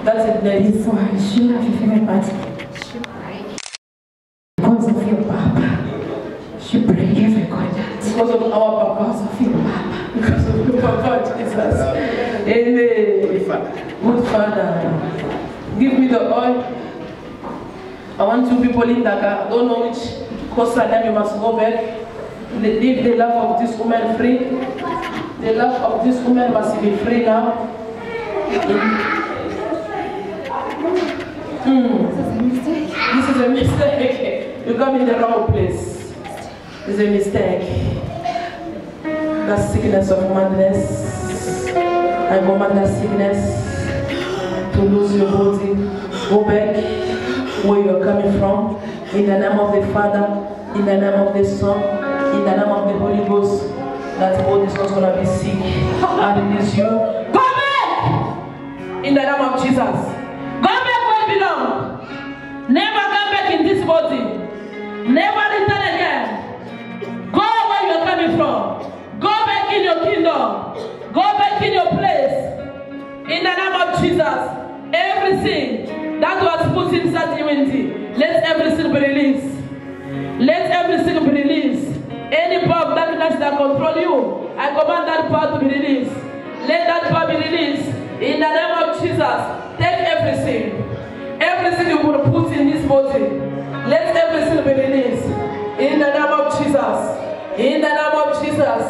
that's it, lady. this one, she has a female party. She prayed because of your papa. She prayed every God that. Because of our papa. Because of your papa. Because of your papa, Jesus. Amen. Good Father. Give me the oil. I want two people in Dakar. I don't know which coast of them you must go back. Leave the love of this woman free. The love of this woman must be free now. This is a mistake. You come in the wrong place. It's a mistake. That sickness of madness. I command that sickness to lose your body. Go back where you're coming from. In the name of the Father, in the name of the Son, in the name of the Holy Ghost. That body is not going to be sick. I release you. Go back! In the name of Jesus. Go back where you belong. Never come back in this body. Never return again. Go where you are coming from. Go back in your kingdom. Go back in your place. In the name of Jesus. Everything that was put inside humanity, let everything be released. Let everything be released. Any power of darkness that control you, I command that power to be released. Let that power be released. In the name of Jesus, take everything. Everything you will put in this body, let everything be released. In the name of Jesus. In the name of Jesus.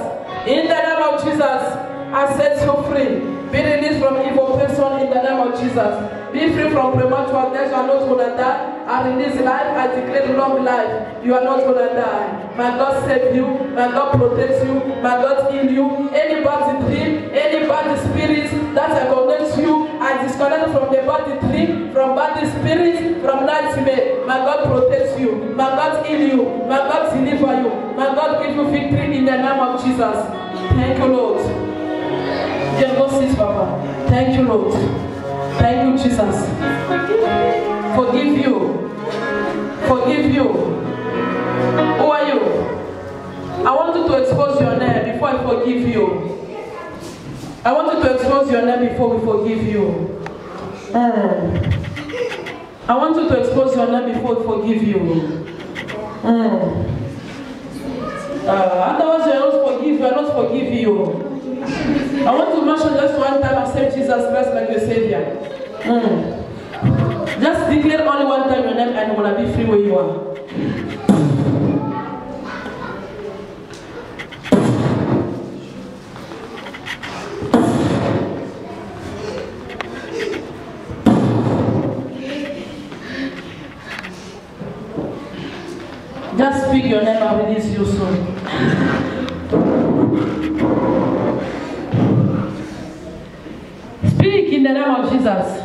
In the name of Jesus, I set you free. Be released from evil person in the name of Jesus. Be free from premature death. You are not going to die. I release life. I declare long life. You are not going to die. My God save you. My God protect you. My God heal you. Any bad dream, any bad spirits that are connect you, I disconnect from the bad dream, from bad spirits, from nightmare. My God protects you. My God heal you. My God deliver you. My God give you victory in the name of Jesus. Thank you, Lord. Dear God, sit, Papa. Thank you, Lord. Thank you, Jesus. Forgive you. Forgive you. Who are you? I want you to expose your name before I forgive you. I want you to expose your name before we forgive you. I want you to expose your name before we forgive you. Otherwise, I will not forgive you. I will not forgive you. I want to mention just one time accept Jesus Christ like your Savior. Just declare only one time your name and you will be free where you are. Just speak your name and release you soon. Speak in the name of Jesus.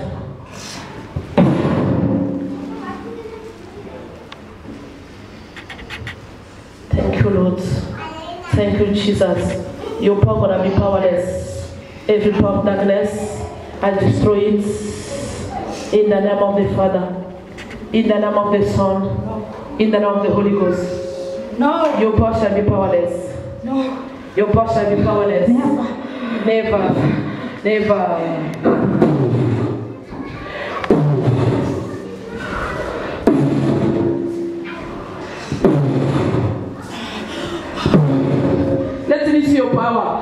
Thank you, Lord. Thank you, Jesus. Your power gonna be powerless. Every power of darkness, I destroy it. In the name of the Father, in the name of the Son, in the name of the Holy Ghost. No. Your power shall be powerless. No. Your power shall be powerless. Never. Never. Never. Let me see your power.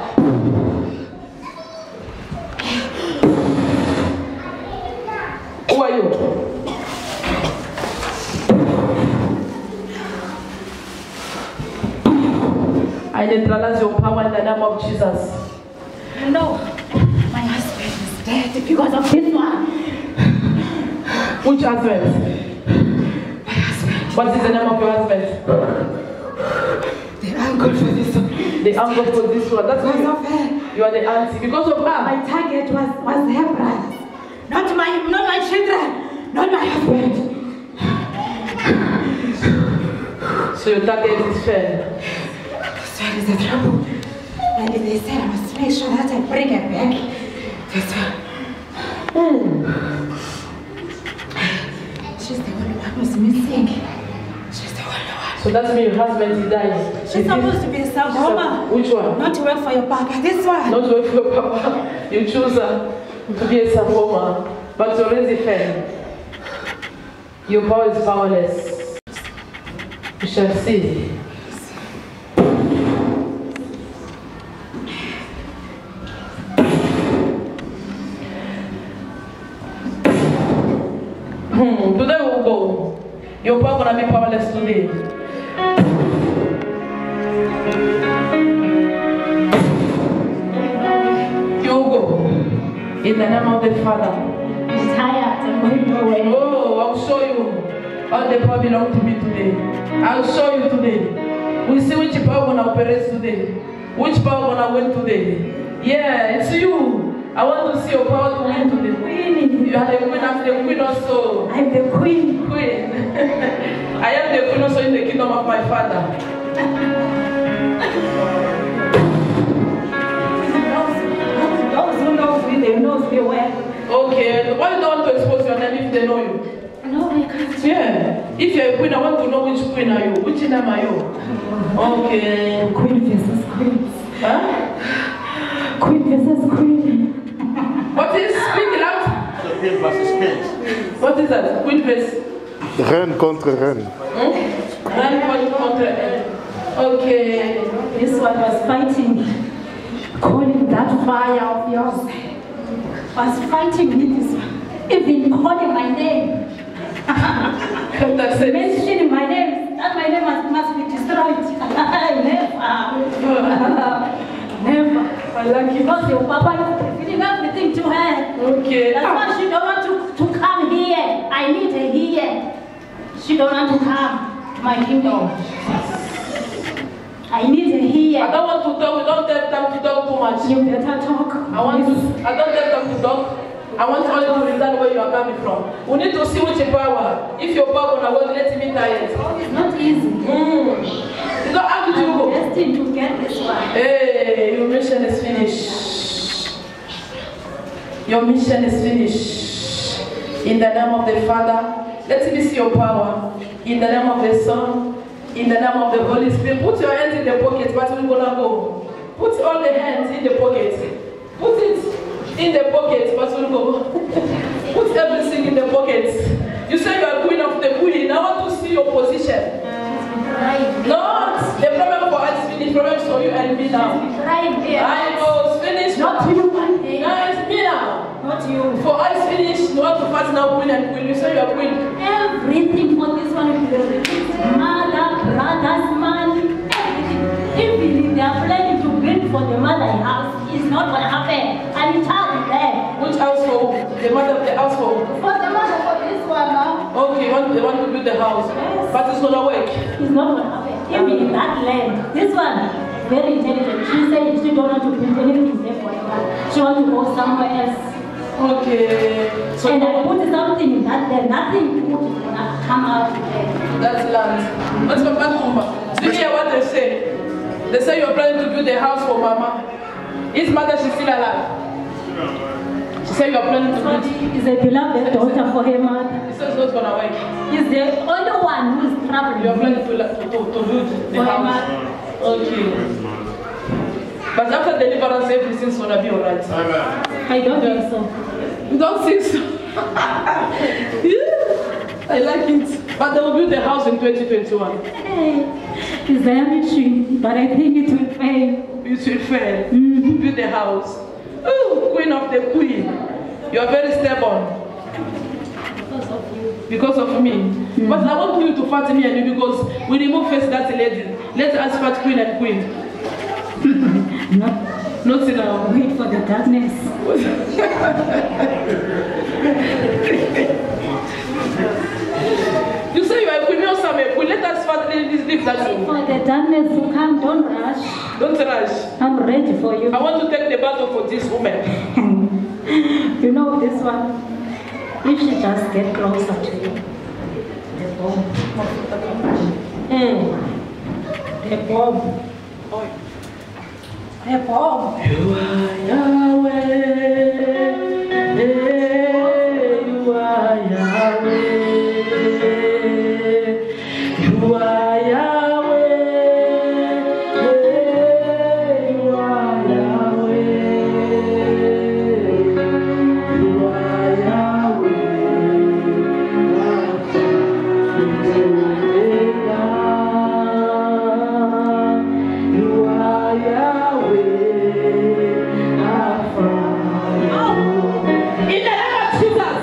Who are you? I neutralize your power in the name of Jesus. No. My husband is dead because of this one. Which husband? My husband. What is the name of your husband? The uncle for this one. The uncle for this one. That's because of her. You are the auntie. Because of her. My target was her brothers. Not my children. Not my husband. So your target is fair. So that is the trouble. And they said I must make sure that I bring her back. That's why. She's the only one who's missing. She's the only one. So that means your husband is dying. She's supposed to be a Sangoma. Which one? Not to work for your papa. This one. Not to work for your papa. You choose her to be a Sangoma. But you already failed. Your power is powerless. We shall see. Today we'll go. Your power gonna be powerless today. You go. In the name of the Father. I'm tired. I'm going nowhere. Oh, I'll show you. All the power belong to me today. I'll show you today. We'll see which power gonna operate today. Which power gonna win today. Yeah, it's you. I want to see your power to win today. You are the queen. I'm the queen also. I'm the queen. Queen. I am the queen also in the kingdom of my Father. Those who know me, they know me well. Okay. Why you don't want to expose your name if they know you? No, I can't. Yeah. If you're a queen, I want to know which queen are you. Which name are you? Okay. Queen versus queen. Huh? Queen versus queen. What is speak loud? Queen versus queen. What is that? Queen versus. Reine contre reine. Reine contre reine. Okay. This one was fighting, calling that fire of yours. Was fighting me this one. Even calling my name. Mentioning my name. That my name must be destroyed. Never. I like it. Because your papa is feeling everything to her. Okay. That's why she don't want to come here. I need her here. She don't want to come to my kingdom. I need her here. I don't want to talk. We don't tell them to talk too much. You better talk. I don't tell them to talk. I want only to understand where you are coming from. We need to see which power. If your power gonna work, let me try it. It's not easy. You know, how did you go? I'm destined to get this one. Hey, your mission is finished. Your mission is finished. In the name of the Father, let me see your power. In the name of the Son, in the name of the Holy Spirit. Put your hands in the pocket, but we're gonna go. Put all the hands in the pocket. Put it in the pocket, but we'll go. Put everything in the pockets. You say you are queen of the queen. I want to see your position. Not the problem for us is finished. The problem is for you and me now. I was finished. Not you one day. Now it's me now. Not you. For us finished. You want to fight now queen and queen. You say you are queen. Everything for this one is mother, brothers, money, everything. Even if they are planning to bring for the mother house, it's not going to happen. I'm in charge there. Which house for who? The mother of the house for who? For the mother for this one now. Okay, they want to build the house. Yes. But it's going to work. It's not going to happen. Even in that land. This one, very intelligent. She said she don't want to build anything there for her. She wants to go somewhere else. Okay. So and I put something in that there. Nothing good is going to come out of there. That's land. Let's go back home. Did you hear what they say? They say you're planning to build a house for Mama. His mother, she's still alive. She said you're planning to build. Is a beloved daughter for her mother. He says it's not going to work. He's the only one who is traveling. You're planning to build the house. Okay. But after deliverance, everything's going to be alright. I don't think so. You don't think so? Yeah, I like it. But they will build the house in 2021. Hey, it's very true, but I think it will fail. It will fail. Build the house. Oh, queen of the queen. You are very stubborn. Because of me. But I want you to fight me and you because we remove first that lady. Let us fight queen and queen. No. Not now. Wait for the darkness. You say you are queen, you are queen. Let us fight leave that room. For the darkness to come, don't rush. Don't rush. I'm ready for you. I want to take the battle for this woman. You know this one? If she just get closer to you, the bomb. The bomb. The bomb. You are Yahweh. You are Yahweh. You are Yahweh. You are Yahweh. You are Yahweh. You are Yahweh. In the name of Jesus,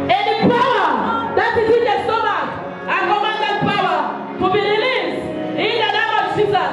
any power that is in the stomach, I command that power to be released. In the name of Jesus.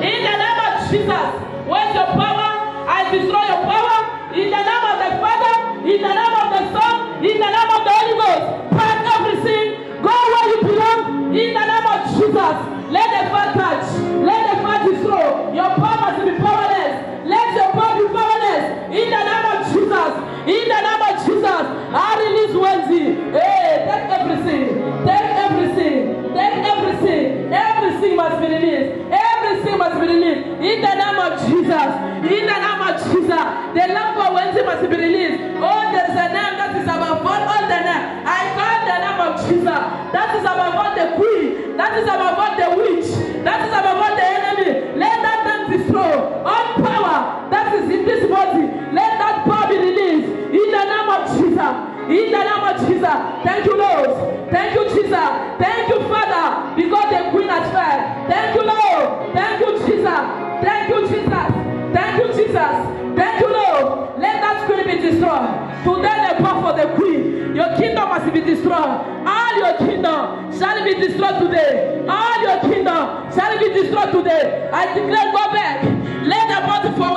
In the name of Jesus. Where's your power? I destroy your power. In the name of the Father. In the name of the Son. In the name of the Holy Ghost. Pack everything. Go where you belong. In the name of Jesus. Let the fire touch. Let the fire destroy. Your power must be powerless. Let your power be powerless. In the name of Jesus. In the name of Jesus. I release Wednesday. Hey, take everything. Take everything. Take everything. Everything must be released. Everything must be released. In the name of Jesus. In the name of Jesus. The lamp for Wednesday must be released. Oh, there's a name that is above all the name. I call the name of Jesus. That is above all the queen. That is above all the witch. That is above all the enemy. Let that name destroy. All power that is in this body. Let that power be released. In the name of Jesus. In the name of Jesus. Thank you, Lord. Thank you, Jesus. Thank you, Father, because the queen has fell. Thank you, Lord. Thank you, Jesus. Thank you, Jesus. Thank you, Jesus. Thank you, Lord. Let that queen be destroyed. Today the power for the queen. Your kingdom must be destroyed. All your kingdom shall be destroyed today. All your kingdom shall be destroyed today. I declare, go back. Let the body for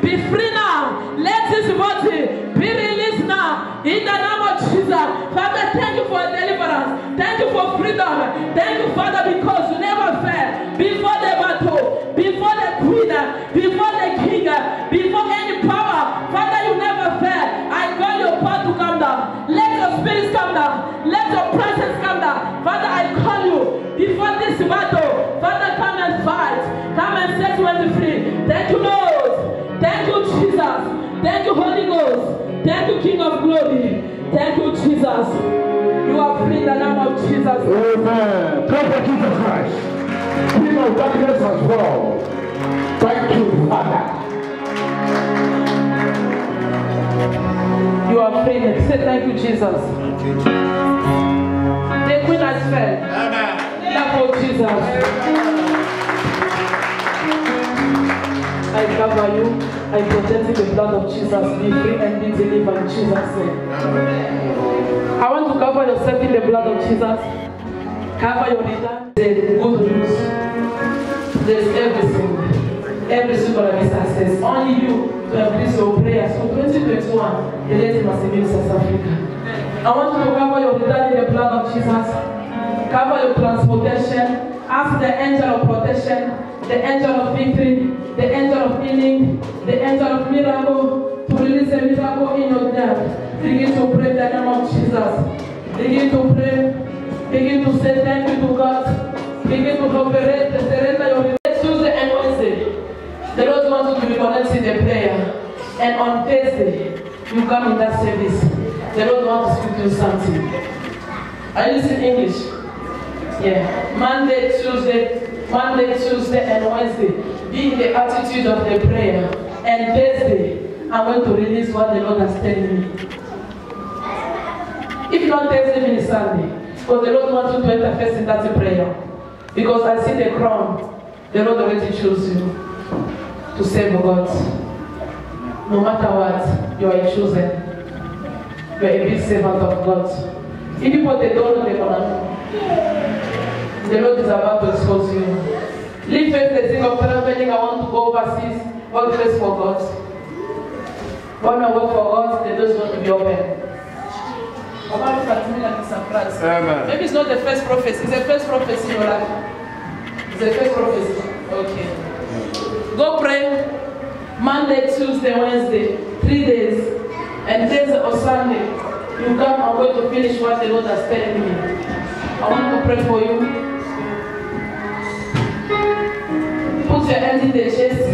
be free now. Let this body be released now. In the name of Jesus. Father, thank you for deliverance. Thank you for freedom. Thank you, Father, because you never fail. Before the battle, before the queen, before the king, before any power, Father, you never fail. I call your power to come down. Let your spirits come down. Let your presence come down. Father, I call you before this battle. Father, come and fight. Come and set me free. Thank you, Lord. Thank you, Jesus. Thank you, Holy Ghost. Thank you, King of Glory. Thank you, Jesus. You are free in the name of Jesus. Amen. Pray for Jesus Christ. King of darkness as well. Thank you, Father. You are free. Say thank you, Jesus. The queen has fell. Love of Jesus. I cover you. I protect you with the blood of Jesus. Be free and be delivered in Jesus' name. I want to cover yourself in the blood of Jesus. Cover your leader. The good news. There's everything. Everything gonna be success. Only you to increase your prayers. So 2021, the lady must be in South Africa. I want you to cover your leader in the blood of Jesus. Cover your transportation. Ask the angel of protection, the angel of victory, the angel of healing, the angel of miracle to release a miracle in your death. Begin to pray in the name of Jesus. Begin to pray. Begin to say thank you to God. Begin to cooperate and surrender your relationship. Tuesday and Wednesday, the Lord wants you to be connected in prayer. And on Thursday, you come in that service. The Lord wants to speak to you something. Are you listening English? Yeah. Monday, Tuesday, and Wednesday. Be in the attitude of the prayer. And Thursday, I'm going to release what the Lord has told me. If not Thursday, means Sunday. Because the Lord wants you to enter first in that prayer. Because I see the crown. The Lord already chose you to serve God. No matter what, you are chosen. You are a big servant of God. If people they don't know, they're gonna know. The Lord is about to expose you. Leave first the thing of traveling. I want to go overseas. Work first for God. When I work for God, the doors going to be open. Amen. Maybe it's not the first prophecy, it's the first prophecy in your life. It's a fake prophecy. Okay. Go pray Monday, Tuesday, Wednesday, 3 days. And Thursday or Sunday, you come, I'm going to finish what the Lord has telling me. I want to pray for you. Put your hands in the chest.